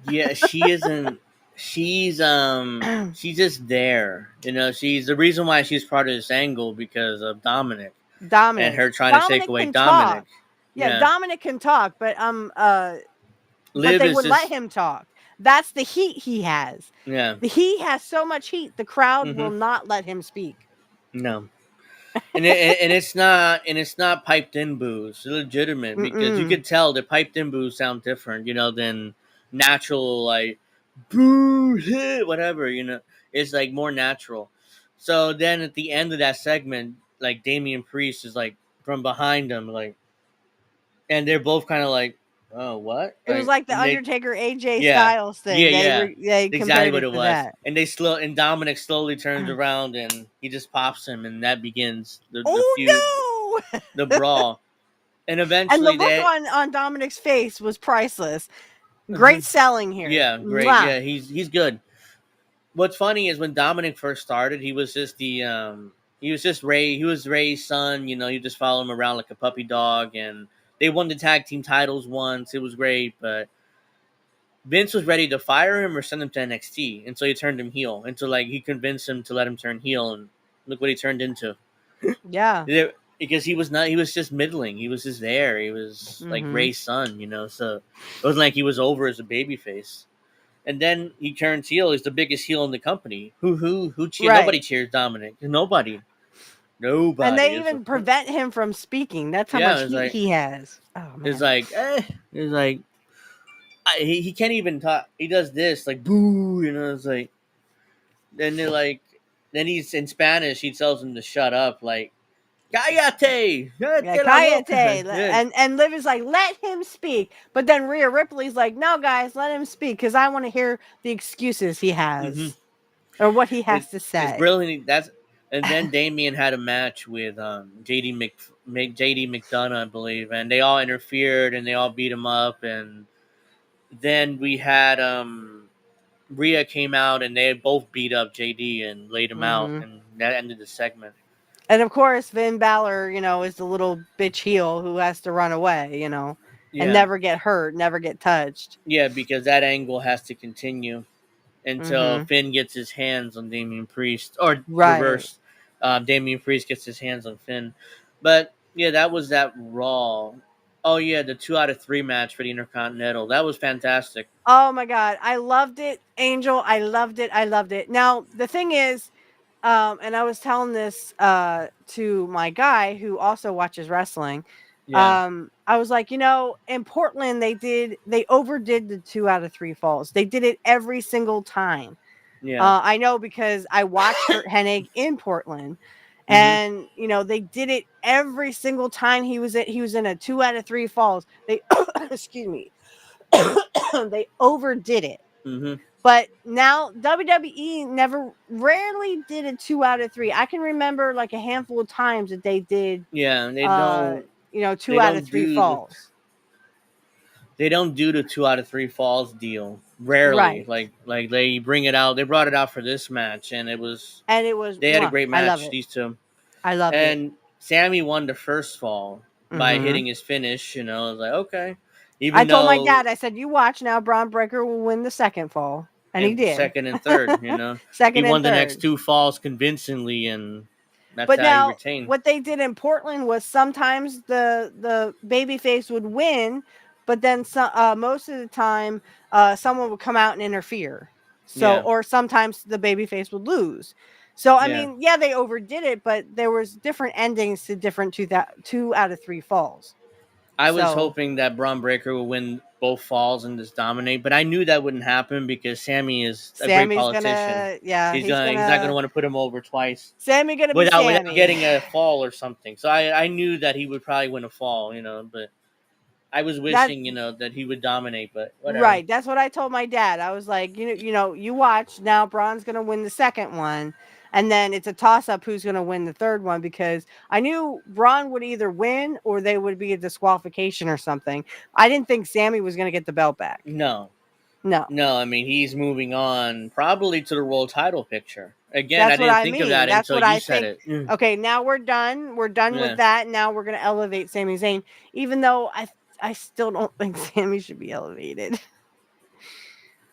yeah, she isn't. She's just there. She's the reason why she's part of this angle because of Dominic and Dominic. her trying to take Dominic away can Dominic. talk. Yeah, Yeah, Dominic can talk, but Liv they is wouldn't let just him talk. That's the heat he has. yeah. He has so much heat, the crowd will Hmm. not let him speak. No, and it's not piped in boos. It's legitimate because you Mm-mm. could tell the piped in boos sound different, than natural like boo hit whatever. It's like more natural. So then at the end of that segment, like Damian Priest is like from behind him, like, and they're both kind of like, oh what, It was like, like the and they Undertaker AJ yeah, Styles thing. yeah, They yeah. they Exactly compared what it it to was. that. And Dominic slowly turns around and he just pops him and that begins the feud, Oh no! the brawl. And And the eventually look they on Dominic's face was priceless. Great selling here. yeah, great. Mwah. Yeah, he's good. What's funny is when Dominic first started, he was just he was Ray's son, you just follow him around like a puppy dog and they won the tag team titles once. It was great, but Vince was ready to fire him or send him to NXT, and so he turned him heel. Until like he convinced him to let him turn heel, and look what he turned into. Yeah. Because he was not, he was just middling. He was just there. He was like Mm-hmm. Ray's son, So it wasn't like he was over as a babyface. And then he turns heel. He's the biggest heel in the company. Who cheer? Nobody Right. cheers Dominic. Nobody. And Nobody. they even prevent him from speaking. That's how Yeah. much heat he has. Oh It's man. like it's like he can't even talk. He does this like boo. It's like then they're like, then he's in Spanish. He tells him to shut up, like "Cállate, Yeah, cállate la Kayate. boca." And Liv is like, let him speak. But then Rhea Ripley's like, no, guys, let him speak because I want to hear the excuses he Hmm. has or what he has to It's say. brilliant. And then Damien had a match with JD McDonough, I believe, and they all interfered and they all beat him up. And then we had Rhea came out and they both beat up JD and laid him out, Mm-hmm. and that ended the segment. And of course, Finn Balor, is the little bitch heel who has to run away, and Yeah, never get hurt, never get touched. yeah, because that angle has to continue until Mm-hmm. Finn gets his hands on Damian Priest, or Right. reverse. Damian Priest gets his hands on Finn. But yeah, that was that Raw. Oh yeah, the 2 out of 3 match for the Intercontinental. That was fantastic. Oh my God. I loved it, Angel. I loved it. I loved it. Now, the thing is, and I was telling this to my guy who also watches wrestling. Yeah, I was like, in Portland, they overdid the 2 out of 3 falls. They did it every single time. yeah. I know because I watched Kurt Hennig in Portland, And they did it every single time he was in a 2 out of 3 falls. They excuse me. They overdid it. Mm-hmm. But now WWE rarely did a 2 out of 3. I can remember like a handful of times that they did Yeah, they 2 out of 3 falls. They don't do the 2 out of 3 falls deal. Rarely. Right. Like they bring it out. They brought it out for this match, and it was they had a great I love match, it. these two. I loved it. And Sammy won the first fall by Mhm. hitting his finish. I was like, okay. I told my dad, I said, "You watch now, Braun Breaker will win the second fall." And he did. Second and third, Second he won and the third. next 2 falls convincingly, and that's But how he now, retained. what they did in Portland was sometimes the babyface would win, but then most of the time, someone would come out and interfere. So, Yeah. or sometimes the babyface would lose. So, I Yeah. mean, yeah, they overdid it, but there was different endings to different 2 out of 3 falls. I was hoping that Braun Breaker would win both falls and just dominate, but I knew that wouldn't happen because Sammy is a great politician. He's not gonna want to put him over twice. Sammy gonna be without Sammy. getting a fall or something. So I knew that he would probably win a fall, but I was wishing, that he would dominate, but whatever. Right. That's what I told my dad. I was like, you watch now. Braun's gonna win the second one, and then it's a toss up who's gonna win the third one, because I knew Braun would either win or they would be a disqualification or something. I didn't think Sammy was gonna get the belt back. No. No. I mean, he's moving on probably to the world title picture. Again, That's I didn't think of that That's until what you said it. Okay, now we're done. We're done with that. Now we're gonna elevate Sami Zayn, even though I still don't think Sammy should be elevated.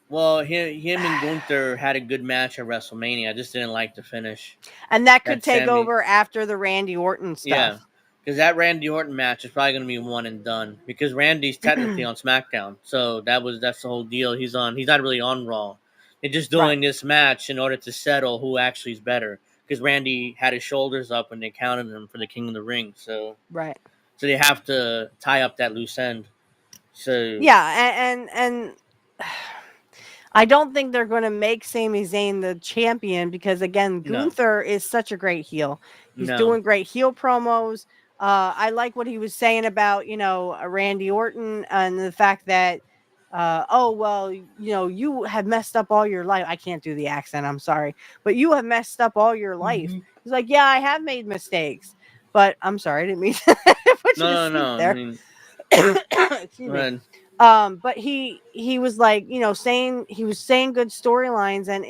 Well, him and Gunther had a good match at WrestleMania. I just didn't like the finish. And that could take over after the Randy Orton stuff. Yeah, because that Randy Orton match is probably going to be one and done. Because Randy's technically on SmackDown, so that's the whole deal. He's not really on Raw. They're just doing this match in order to settle who actually is better. Because Randy had his shoulders up when they counted him for the King of the Ring, so so they have to tie up that loose end. So yeah, and I don't think they're going to make Sami Zayn the champion because, again, Gunther is such a great heel. He's doing great heel promos. I like what he was saying about, Randy Orton and the fact that, you have messed up all your life. I can't do the accent. I'm sorry. But you have messed up all your life. He's like, yeah, I have made mistakes. But I'm sorry. I didn't mean to put you to sleep there. I mean, excuse me. But he was like, saying good storylines, and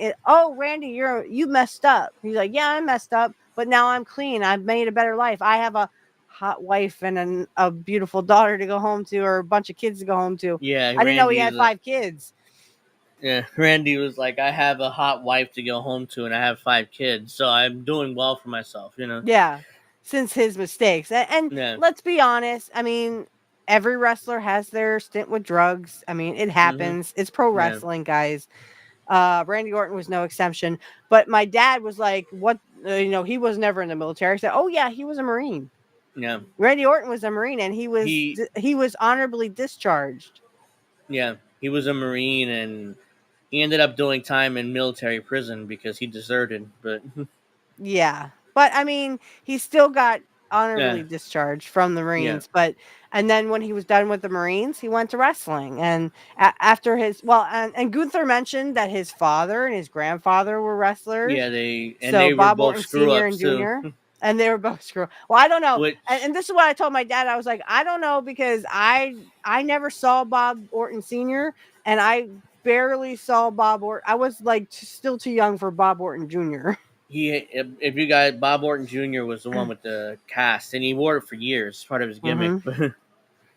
Randy, you messed up. He's like, yeah, I messed up, but now I'm clean. I've made a better life. I have a hot wife and a beautiful daughter to go home to, or a bunch of kids to go home to. Yeah, I didn't know he had 5 kids. Yeah, Randy was like, I have a hot wife to go home to, and I have 5 kids, so I'm doing well for myself, Yeah, since his mistakes, and let's be honest. I mean, every wrestler has their stint with drugs. I mean, it happens. It's pro wrestling, guys. Randy Orton was no exception. But my dad was like, what? He was never in the military. I said, oh, yeah, he was a Marine. Yeah. Randy Orton was a Marine, and he was honorably discharged. Yeah, he was a Marine, and he ended up doing time in military prison because he deserted. But yeah. But, I mean, he still got honorably discharged from the Marines, and then when he was done with the Marines, he went to wrestling, and after his and Gunther mentioned that his father and his grandfather were wrestlers. Yeah, they were both Orton Senior and Junior, and they were both screw. Well, I don't know, and this is what I told my dad. I was like, I don't know, because I never saw Bob Orton Senior, and I barely saw Bob Orton. I was like still too young for Bob Orton Junior. If you guys, Bob Orton Jr. was the one with the cast, and he wore it for years, part of his gimmick.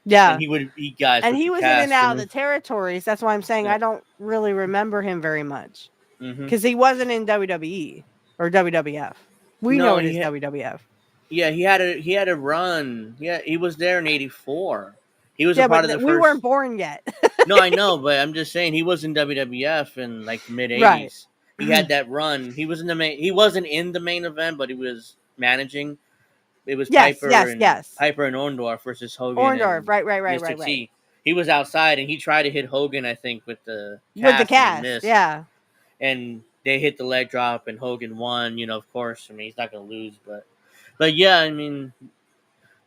Yeah, and he would beat guys, and he was in and out of the territories. That's why I'm saying I don't really remember him very much, because he wasn't in WWE or WWF. We know it is WWF. Yeah, he had a run. Yeah, he was there in '84. He was a part of the first. We weren't born yet. No, I know, but I'm just saying he was in WWF in like the mid '80s. Right. He had that run. He was in the main. He wasn't in the main event, but he was managing. It was Piper and Orndorff versus Hogan. Orndorff, right. He was outside, and he tried to hit Hogan, I think, with the cast. Yeah. And they hit the leg drop, and Hogan won. Of course. I mean, he's not going to lose, but But yeah, I mean,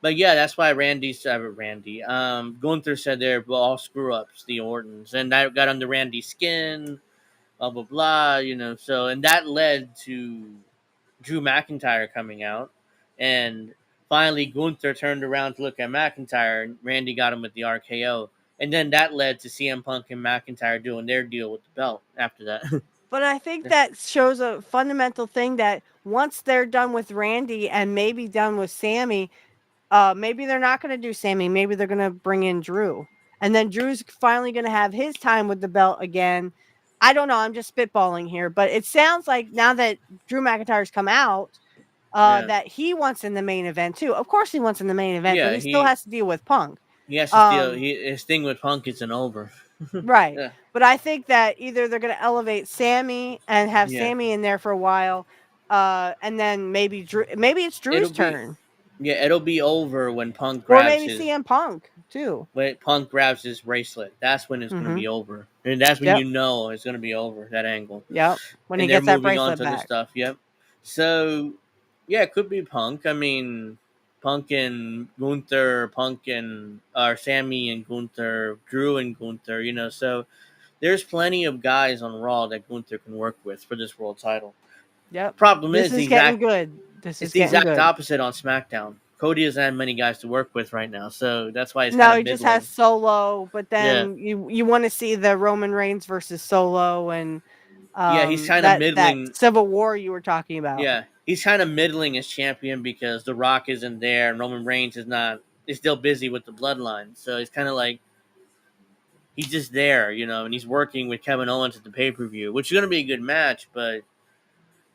but yeah, that's why Gunther said they're all screw ups, the Ortons, and that got under Randy's skin, blah blah blah. So and that led to Drew McIntyre coming out, and finally Gunther turned around to look at McIntyre, and Randy got him with the RKO, and then that led to CM Punk and McIntyre doing their deal with the belt after that. But I think that shows a fundamental thing that once they're done with Randy and maybe done with Sammy, maybe they're not going to do Sammy. Maybe they're going to bring in Drew. And then Drew's finally going to have his time with the belt again. I don't know. I'm just spitballing here. But it sounds like now that Drew McIntyre's come out, Yeah, that he wants in the main event too. Of course he wants in the main event, but yeah, he still has to deal with Punk. he has to steal. Um, His thing with Punk isn't over. right. Yeah, But I think that either they're going to elevate Sammy and have yeah. Sammy in there for a while, and then maybe Drew. Maybe it's It'll Drew's be turn, Yeah, it'll be over when Punk or grabs maybe his CM Punk too. bracelet. That's when it's gonna Mm-hmm. be over, and that's when Yep. you know it's gonna be over. That angle, Yep. When he and they're gets that moving on bracelet to other back. stuff. Yep. So, yeah, it could be Punk. I mean, Punk and Gunther, Punk and or Sammy and Gunther, Drew and Gunther. So there's plenty of guys on Raw that Gunther can work with for this world title. Yep. Problem This is is getting good. This it's is the getting exact good. opposite on SmackDown. Cody doesn't have many guys to work with right now, so that's why it's kind No, of he just has middling. Solo, but Yeah, then you want to see the Roman Reigns versus Solo and yeah, he's kind of that middling. civil war you were talking about. Yeah, he's kind of middling as champion because The Rock isn't there and Roman Reigns is not. Is still busy with the Bloodline, so he's kind of like he's just there, and he's working with Kevin Owens at the pay per view, which is going to be a good match, but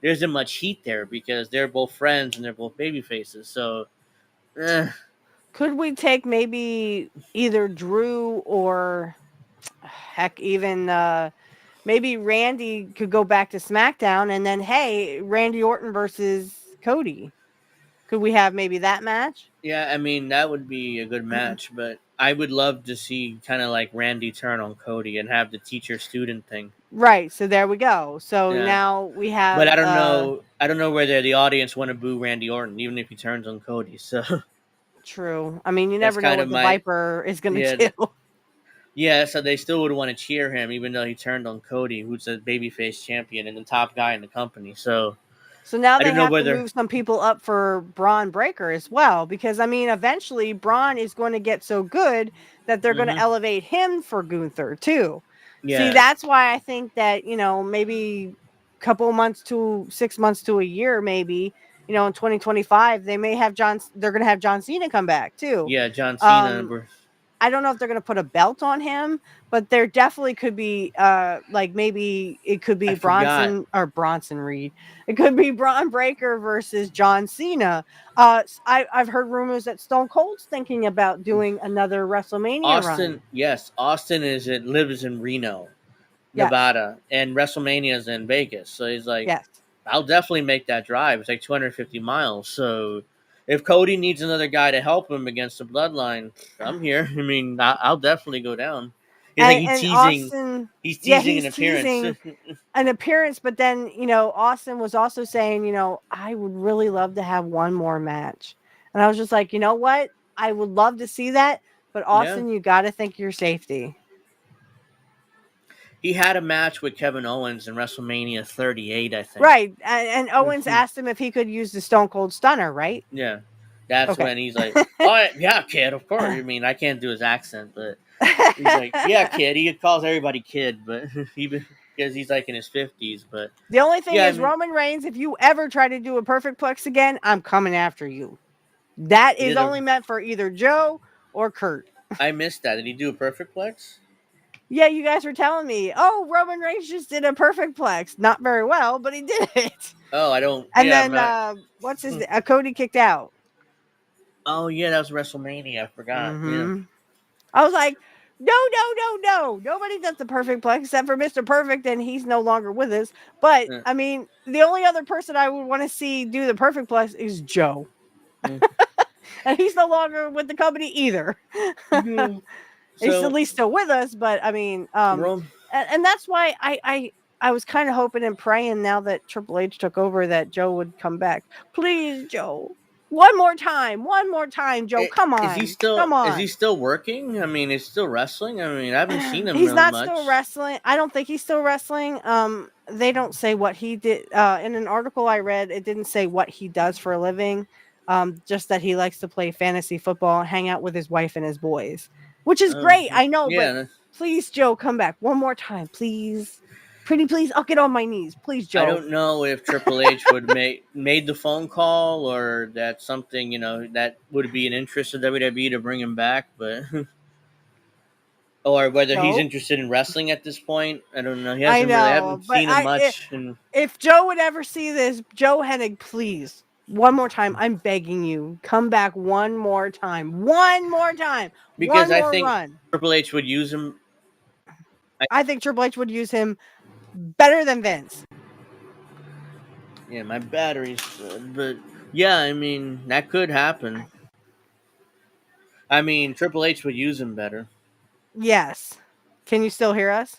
there isn't much heat there because they're both friends and they're both baby faces. So, eh, Could we take maybe either Drew or heck even maybe Randy could go back to SmackDown and then hey, Randy Orton versus Cody. Could we have maybe that match? yeah, I mean that would be a good match, but I would love to see kind of like Randy turn on Cody and have the teacher student thing. Right. So there we go. So Yeah, now we but have I don't know. I don't know whether the audience want to boo Randy Orton, even if he turns on Cody. So true. I mean, you that's never know kind of what the my Viper is going yeah to do. yeah. So they still would want to cheer him, even though he turned on Cody, who's a babyface champion and the top guy in the company. So So now I they don't know have to whether. move some people up for Braun Breaker as well, because I mean, eventually Braun is going to get so good that they're going to Hmm. elevate him for Gunther too. See, Yeah, that's why I think that maybe a couple months to 6 months to a year, maybe in 2025 they may have John. They're going to have John Cena come back too. yeah, John Cena. Um, I don't know if they're going to put a belt on him, but there definitely could be like maybe it could I be forgot. Bronson Reed. It could be Braun Breaker versus John Cena. I've heard rumors that Stone Cold's thinking about doing another WrestleMania Austin, run. yes, Austin lives in Reno, Yes. Nevada, and WrestleMania is in Vegas. So he's like, Yes. I'll definitely make that drive. It's like 250 miles. So if Cody needs another guy to help him against the Bloodline, I'm here. I mean, I'll definitely go down. He's like And Austin, he's yeah, teasing an he's appearance. teasing an appearance, but then Austin was also saying, I would really love to have one more match, and I was just like, you know what, I would love to see that, but Yeah, Austin, you got to think your safety. he had a match with Kevin Owens in WrestleMania 38, I think. Right, and Owens asked him if he could use the Stone Cold Stunner, right? Yeah, that's Okay. when he's like, "Oh yeah, kid, of course." I mean, I can't do his accent, but he's like, "Yeah, kid." He calls everybody kid, but even because he's like in his 50s. But The only thing yeah, I is, mean, Roman Reigns, if you ever try to do a perfect plex again, I'm coming after you. That he is did a. only meant for either Joe or Kurt. I missed that. Did he do a perfect plex? Yeah, you guys were telling me, oh, Roman Reigns just did a perfect plex. Not very well, but he did it. Oh, I don't. And Yeah, I'm then not. what's his Cody kicked out. Oh yeah, that was WrestleMania. I forgot. Yeah. I was like, no, no, no, no. Nobody does the perfect plex except for Mr. Perfect, and he's no longer with us. But Yeah. I mean, the only other person I would want to see do the perfect plex is Joe. Yeah. And he's no longer with the company either. Yeah. He's at So least still with us, but I mean, Rome. and that's why I was kind of hoping and praying now that Triple H took over that Joe would come back. Please, Joe. One more time, Joe. Come Is he on, still come is he on. still working? I mean, is still wrestling? I mean, I haven't seen him He's really not still much. wrestling. I don't think he's still wrestling. They don't say what he did. In an article I read, it didn't say what he does for a living. Just that he likes to play fantasy football and hang out with his wife and his boys, which is great. I know, but Yeah, please, Joe, come back one more time, please. Pretty please, I'll get on my knees, please, I Joe. don't know if Triple H would made the phone call, or that's something that would be an interest of WWE to bring him back, but or whether he's Joe, interested in wrestling at this point. I don't know. I I know, haven't but seen him much, and if Joe would ever see this, Joe Hennig, please, one more time, I'm begging you, come back one more time, because one I more think run. Triple H would use him. I think Triple H would use him better than Vince. Yeah, my battery's good, but yeah, I mean that could happen. I mean, Triple H would use him better. Yes. Can you still hear us?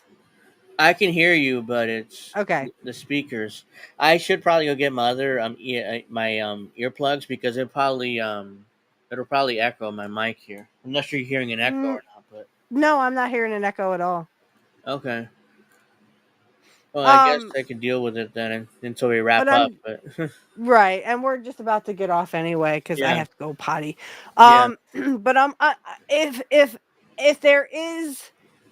I can hear you, but it's Okay. the speakers. I should probably go get my other my earplugs, because it'll probably echo my mic here. I'm not sure you're hearing an echo Mm, or not, but no, I'm not hearing an echo at all. okay. Well, I guess Um, I can deal with it then until we but wrap up. I'm But right, and we're just about to get off anyway because I yeah, have to go potty. yeah. But if there is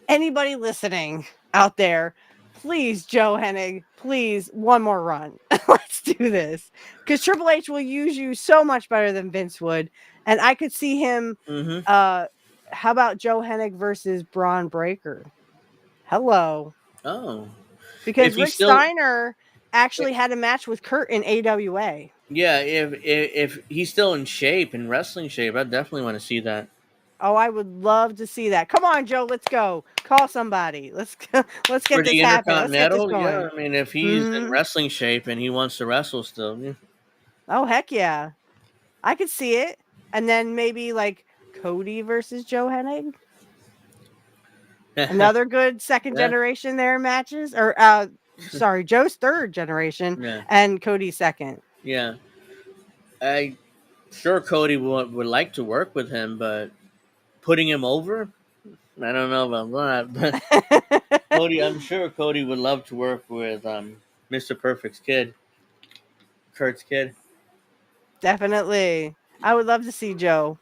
anybody listening out there, please, Joe Hennig, please, one more run. Let's do this because Triple H will use you so much better than Vince would, and I could see him. Mm-hmm. How about Joe Hennig versus Braun Breaker? Hello, Oh, if because he's Rick still, Steiner actually had a match with Kurt in AWA. yeah, if he's still in shape, in wrestling shape, I definitely want to see that. Oh, I would love to see that. Come on, Joe, let's go. Call somebody. Let's For get this the happening. Let's get this Intercontinental, yeah, going. I mean, if he's in Hmm. wrestling shape and he wants to wrestle still, yeah. Oh, heck yeah. I could see it. And then maybe like Cody versus Joe Hennig. Another good second Yeah, generation there matches. Or sorry, Joe's third generation yeah, and Cody's second. yeah. I sure Cody would like to work with him, but putting him over, I don't know about that. But Cody, I'm sure Cody would love to work with Mr. Perfect's kid, Kurt's kid. Definitely. I would love to see Joe.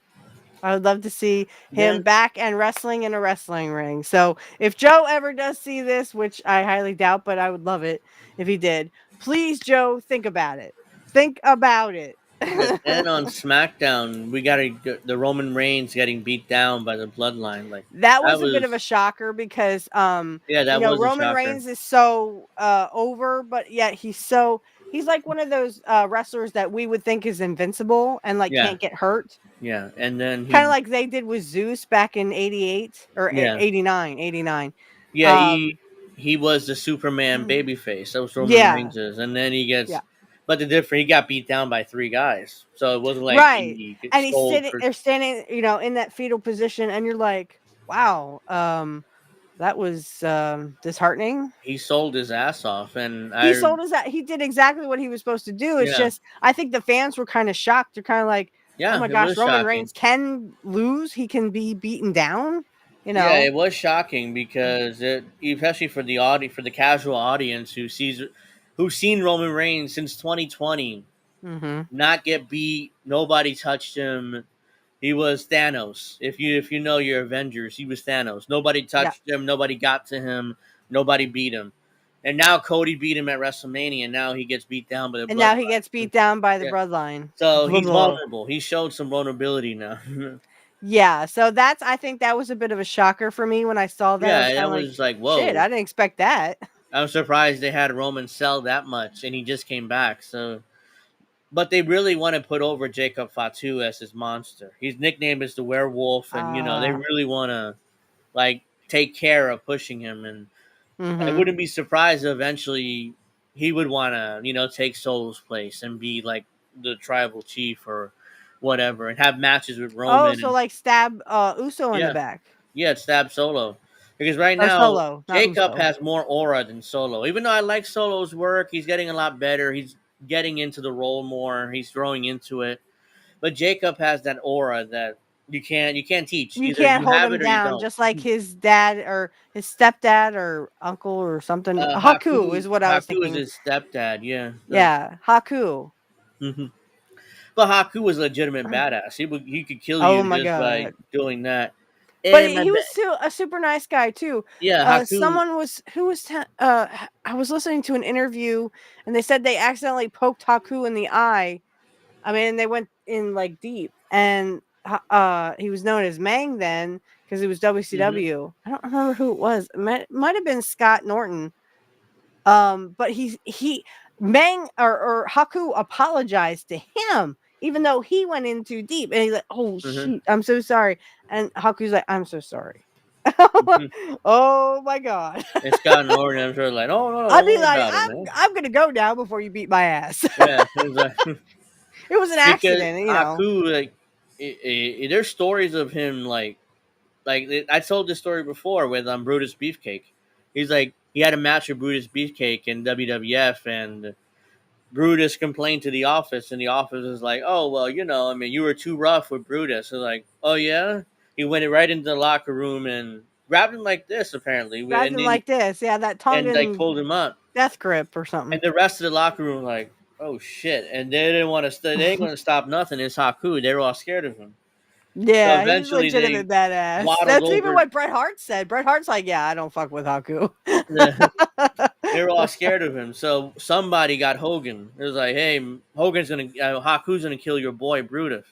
I would love to see Yeah, him back and wrestling in a wrestling ring. So if Joe ever does see this, which I highly doubt, but I would love it if he did, please, Joe, think about it. Think about it. but then on SmackDown, we got the Roman Reigns getting beat down by the Bloodline. Like That that was a bit of a was, shocker because yeah, that was a Roman shocker. Reigns is so over, but yet he's like one of those wrestlers that we would think is invincible and like Yeah, can't get hurt. yeah, and then Kind of like they did with Zeus back in 88 or yeah, 89, 89. yeah, Um he was the Superman babyface. That was Roman yeah. Reigns', and then he Yeah. gets, but he got beat down by three guys, so it wasn't like Right. he And he's sold sitting for. they're standing, in that fetal position and you're like, "Wow, that was disheartening." He sold his ass off, and He sold his he did exactly what he was supposed to do. It's yeah, just I think the fans were kind of shocked. They're kind of like, "Oh yeah, my it gosh, was Roman shocking. Reigns can lose. He can be beaten down." You Yeah, know? it was shocking because especially for for the casual audience who's seen Roman Reigns since 2020, Mhm. not get beat. Nobody touched him. He was Thanos. If you know your Avengers, he was Thanos. Nobody Yeah. touched him. Nobody got to him. Nobody beat him. And now Cody beat him at WrestleMania. And now he gets beat down by the And now he Bloodline. gets beat down by the Yeah. bloodline. So Blah, he's blah. vulnerable. He showed some vulnerability now. Yeah, so I think that was a bit of a shocker for me when I saw that. I was Yeah, kind it of like, was like, "Shit, whoa. I didn't expect that." I'm surprised they had Roman sell that much, and he just came back. So, but they really want to put over Jacob Fatu as his monster. His nickname is the Werewolf, and they Uh, really want to like take care of pushing him. And I mhm. wouldn't be surprised if eventually he would want to take Solo's place and be like the tribal chief or whatever, and have matches with Oh, Roman. so And like stab Uso in the yeah, back. yeah, it's Stab Solo. Because right Or now, Solo, not Jacob Uso. has more aura than Solo. Even though I like Solo's work, he's getting a lot better. He's getting into the role more. He's growing into it. But Jacob has that aura that you can't teach. You Either can't you hold have him it or you down, don't. just like his dad or his stepdad or uncle or something. Haku Haku is what I was Haku is thinking. his stepdad. Yeah. Yeah, Haku. Mhm. But Haku was a legitimate badass. He could kill Oh you my just by god. doing that. But And he was still a super nice guy too. yeah, Haku. Someone was who was I was listening to an interview and they said they accidentally poked Haku in the eye. I mean, they went in like deep, and he was known as Mang then because he was Mhm. WCW. I don't remember who it was. It might have been Scott Norton. But he Mang or Haku apologized to him, even though he went in too deep, and he's like, "Oh Mhm. shoot, I'm so sorry," and Haku's like, "I'm so sorry." Mhm. Oh my god. And Scott Norton, I'm sure, like, oh no, I'd don't be worry like, about it, man. I'm gonna go now before you beat my ass. Yeah, it was It was an because accident, you know. Haku, like, there's stories of him, I told this story before with Brutus Beefcake. He's like, he had a match with Brutus Beefcake in WWF, and Brutus complained to the office, and the office was like, "Oh well, I mean, you were too rough with Brutus." So like, "Oh yeah," he went right into the locker room and grabbed him like this, apparently, Grabbed and him then like this, yeah, that like Tongan pulled him up, death grip or something. and the rest of the locker room like, "Oh shit!" And they didn't want to. They ain't going to stop nothing. It's Haku. They were all scared of him. So Yeah, he's eventually, they legitimate badass. waddled That's even over. what Bret Hart said. Bret Hart's like, "Yeah, I don't fuck with Haku." They were all scared of him. So somebody got Hogan. It was like, "Hey, Haku's gonna kill your boy Brutus."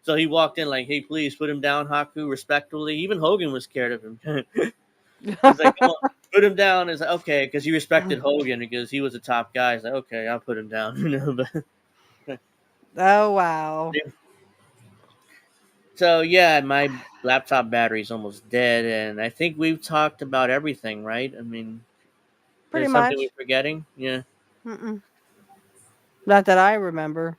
So he walked in like, "Hey, please put him down, Haku, respectfully." Even Hogan was scared of him. He's like, "Come on, put him down." It's like, okay, because he respected Hogan because he was a top guy. He's like, "Okay, I'll put him down." But Oh wow. so yeah, my laptop battery's almost dead, and I think we've talked about everything, right? I mean, Pretty there's something we're much. forgetting. Yeah, Mm-mm. Not that I remember.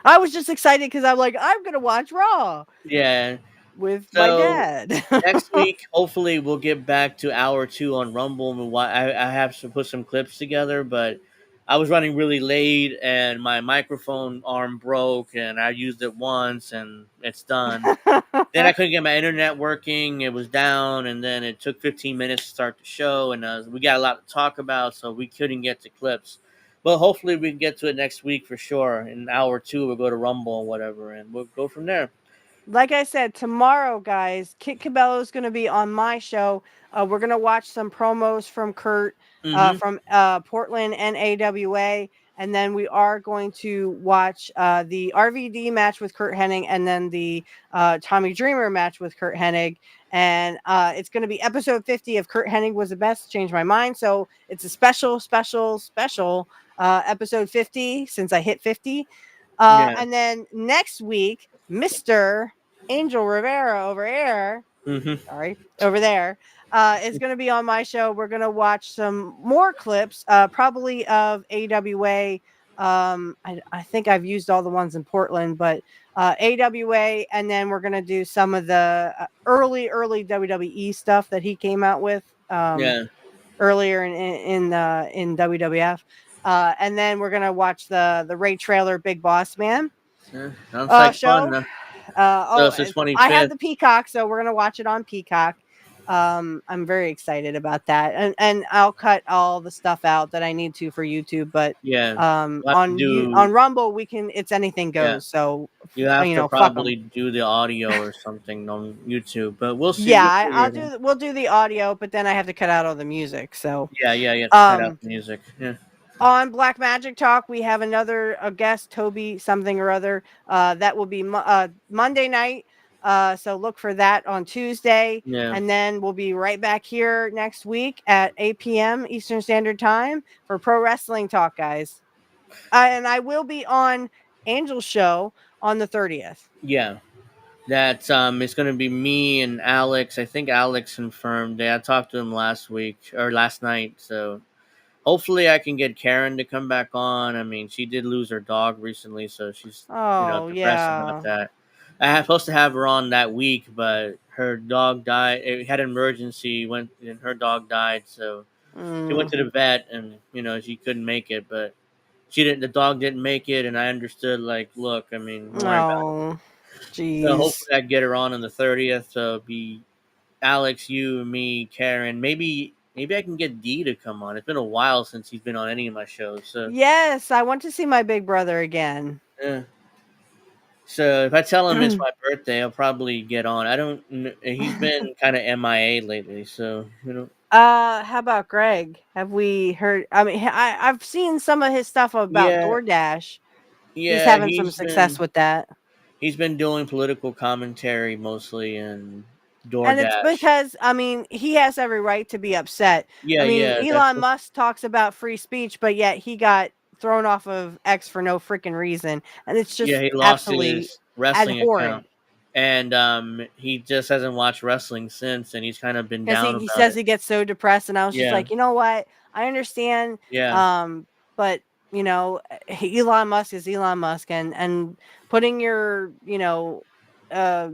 I was just excited because I'm like, I'm gonna watch Raw yeah. with my So dad. next week, hopefully, we'll get back to hour two on Rumble. And I have to put some clips together, but I was running really late, and my microphone arm broke, and I used it once, and it's done. Then I couldn't get my internet working; it was down, and then it took 15 minutes to start the show, and we got a lot to talk about, so we couldn't get to clips. But hopefully, we can get to it next week for sure. In hour two, we'll go to Rumble and whatever, and we'll go from there. Like I said, tomorrow, guys, Kit Cabello is going to be on my show. We're going to watch some promos from Kurt Mm-hmm. from Portland and AWA. And then we are going to watch the RVD match with Kurt Hennig and then the Tommy Dreamer match with Kurt Hennig. And it's going to be episode 50 of Kurt Hennig was the best. Changed my mind. So it's a special, special, special episode 50 since I hit 50. Yeah. And then next week, Mr. Angel Rivera over here, Mm-hmm. sorry, over there, is going to be on my show. We're going to watch some more clips, probably of AWA. I think I've used all the ones in Portland, but AWA, and then we're going to do some of the early WWE stuff that he came out with Yeah. earlier in WWF. And then we're gonna watch the Ray Trailer Big Boss Man Yeah, sounds like fun. show. So it's the I have 25th. the Peacock, so we're gonna watch it on Peacock. I'm very excited about that, and I'll cut all the stuff out that I need to for YouTube. But Yeah. We'll have to on do, Rumble, we can it's anything yeah. goes. So You have to fuck them. probably do the audio or something on YouTube, but we'll see. Yeah, We'll figure it out. we'll do the audio, but then I have to cut out all the music. So Yeah, yeah, you have to cut out um the music. Yeah. on Black Magic Talk, we have another guest, Toby something or other. That will be Monday night. So look for that on Tuesday. Yeah. And then we'll be right back here next week at 8 p.m. Eastern Standard Time for Pro Wrestling Talk, guys. And I will be on Angel's show on the 30th. Yeah. That it's gonna be me and Alex. I think Alex confirmed. Yeah, I talked to him last week or last night, so hopefully I can get Karen to come back on. I mean, she did lose her dog recently, so she's Oh, depressed about yeah. that. I was supposed to have her on that week, but her dog died. It had an emergency, went and her dog died, so she went Mm. to the vet, and she couldn't make it. But The dog didn't make it, and I understood. Like, look, I mean, don't worry about it. Oh, So jeez. hopefully I get her on the 30th. So it'll be Alex, you, me, Karen. Maybe I can get D to come on. It's been a while since he's been on any of my shows. So Yes, I want to see my big brother again. yeah. So if I tell him it's my birthday, I'll probably get on. I don't. He's been kind of MIA lately, so How about Greg? Have we heard? I mean, I've seen some of his stuff about Yeah, DoorDash. He's yeah. having some success with that. He's been doing political commentary mostly and And it's DoorDash. because, I mean, he has every right to be upset. I Yeah, mean, yeah. That's Elon Musk talks about free speech, but yet he got thrown off of X for no freaking reason. And it's yeah. just He lost absolutely his wrestling account, abhorrent. and he just hasn't watched wrestling since, and he's kind of been Because down he about says it. he gets so depressed. And I was just Yeah, like, you know what? I understand. yeah. Um, but Elon Musk is Elon Musk, and putting your, uh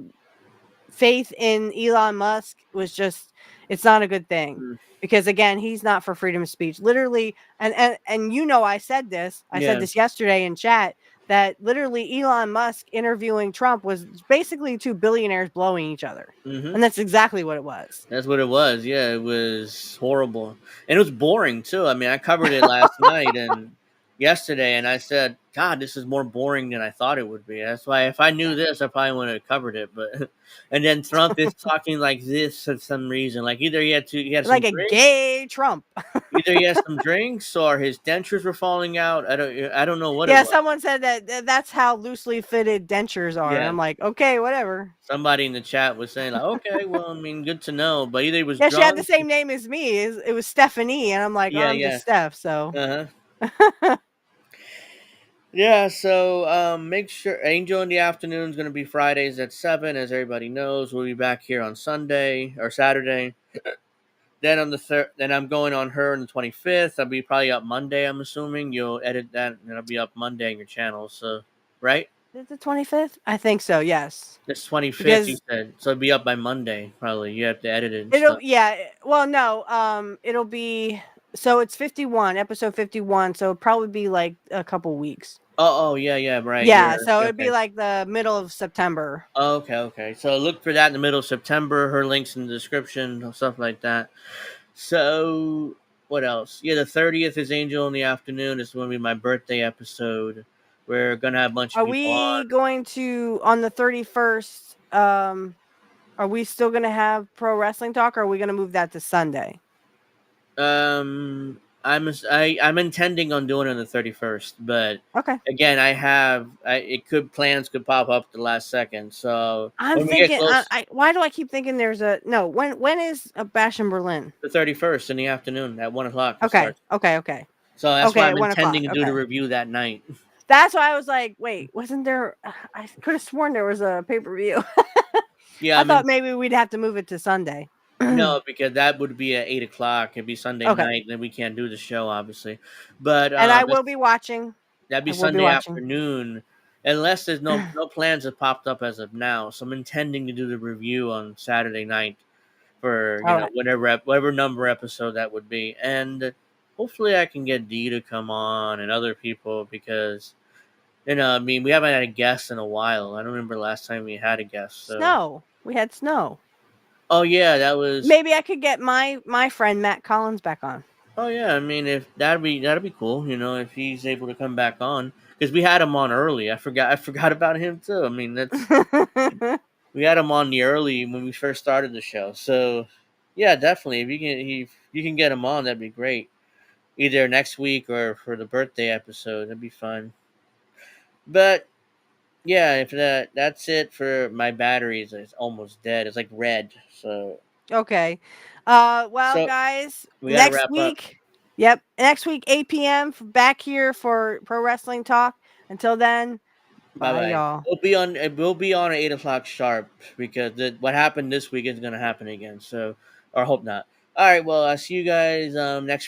faith in Elon Musk was just, it's not a good thing, Mm, because again, he's not for freedom of speech. Literally, and I said this. I said yeah. this yesterday in chat, that literally Elon Musk interviewing Trump was basically two billionaires blowing each other. Mm-hmm. And that's exactly what it was. That's what it was. Yeah, it was horrible, and it was boring too. I mean, I covered it last night and yesterday, and I said, "God, this is more boring than I thought it would be." That's why if I knew this, I probably wouldn't have covered it. But and then Trump is talking like this for some reason. Like either he had some Like a drinks, gay Trump. either he had some drinks or his dentures were falling out. I don't know what it Yeah, was. someone said that that's how loosely fitted dentures are. And Yeah, I'm like, okay, whatever. somebody in the chat was saying like, "Okay, well, I mean, good to know." But either he was Yeah, she had the drunk. same name as me. It was Stephanie, and I'm like, oh, Yeah, I'm yeah. just Steph. So Uh huh. Yeah, so make sure Angel in the Afternoon is going to be Fridays at 7, as everybody knows. We'll be back here on Sunday or Saturday. Then on the third, then I'm going on her on the 25th. I'll be probably up Monday. I'm assuming you'll edit that, and it'll be up Monday on your channel. So, right? is it the 25th? I think so. Yes, It's 25th. You because said so. It'll be up by Monday. Probably you have to edit it and it'll, stuff. well, no, it'll be, so it's 51, episode 51. So it'll probably be like a couple weeks. Oh, yeah, yeah, right. Yeah, You're so it'd be okay. like the middle of September. Oh, okay, okay. So look for that in the middle of September. Her links in the description, stuff like that. So what else? Yeah, the 30th is Angel in the Afternoon. This is going to be my birthday episode. We're gonna have a bunch of Are people on. we going to, on the 31st? Are we still going to have pro wrestling talk, or are we going to move that to Sunday? I'm intending on doing it on the 31st, but Okay. again, plans could pop up at the last second. So I'm when we get thinking, close, why do I keep thinking there's a, no, when is a Bash in Berlin? the 31st in the afternoon at 1 o'clock it Okay. starts. Okay. So that's why Okay. I'm At 1 o'clock. intending to do the Okay. review that night. That's why I was like, wait, wasn't there, I could have sworn there was a pay-per-view. Yeah, I I mean, thought maybe we'd have to move it to Sunday. no, because that would be at 8 o'clock. It'd be Sunday Okay. night, then we can't do the show, obviously. But And I will be watching. that'd be I will be Sunday watching. afternoon, unless there's no plans have popped up as of now. So I'm intending to do the review on Saturday night for All right. whatever number episode that would be, and hopefully I can get D to come on and other people because I mean we haven't had a guest in a while. I don't remember the last time we had a guest. So Snow. We had snow. oh yeah, that was. Maybe I could get my friend Matt Collins back on. Oh yeah, I mean if that'd be cool, if he's able to come back on because we had him on early. I forgot about him too. I mean we had him on the early when we first started the show. So yeah, definitely if you can get him on, that'd be great. Either next week or for the birthday episode, that'd be fun. But yeah, if that's it for my batteries. It's almost dead. It's like red. So Okay. Well, so guys, we gotta next wrap up. week. Yep, next week 8 p.m. back here for Pro Wrestling Talk. Until then, Bye bye, bye. y'all. We'll be on at 8 o'clock sharp because what happened this week is gonna happen again. So, or hope not. All right. Well, I'll see you guys next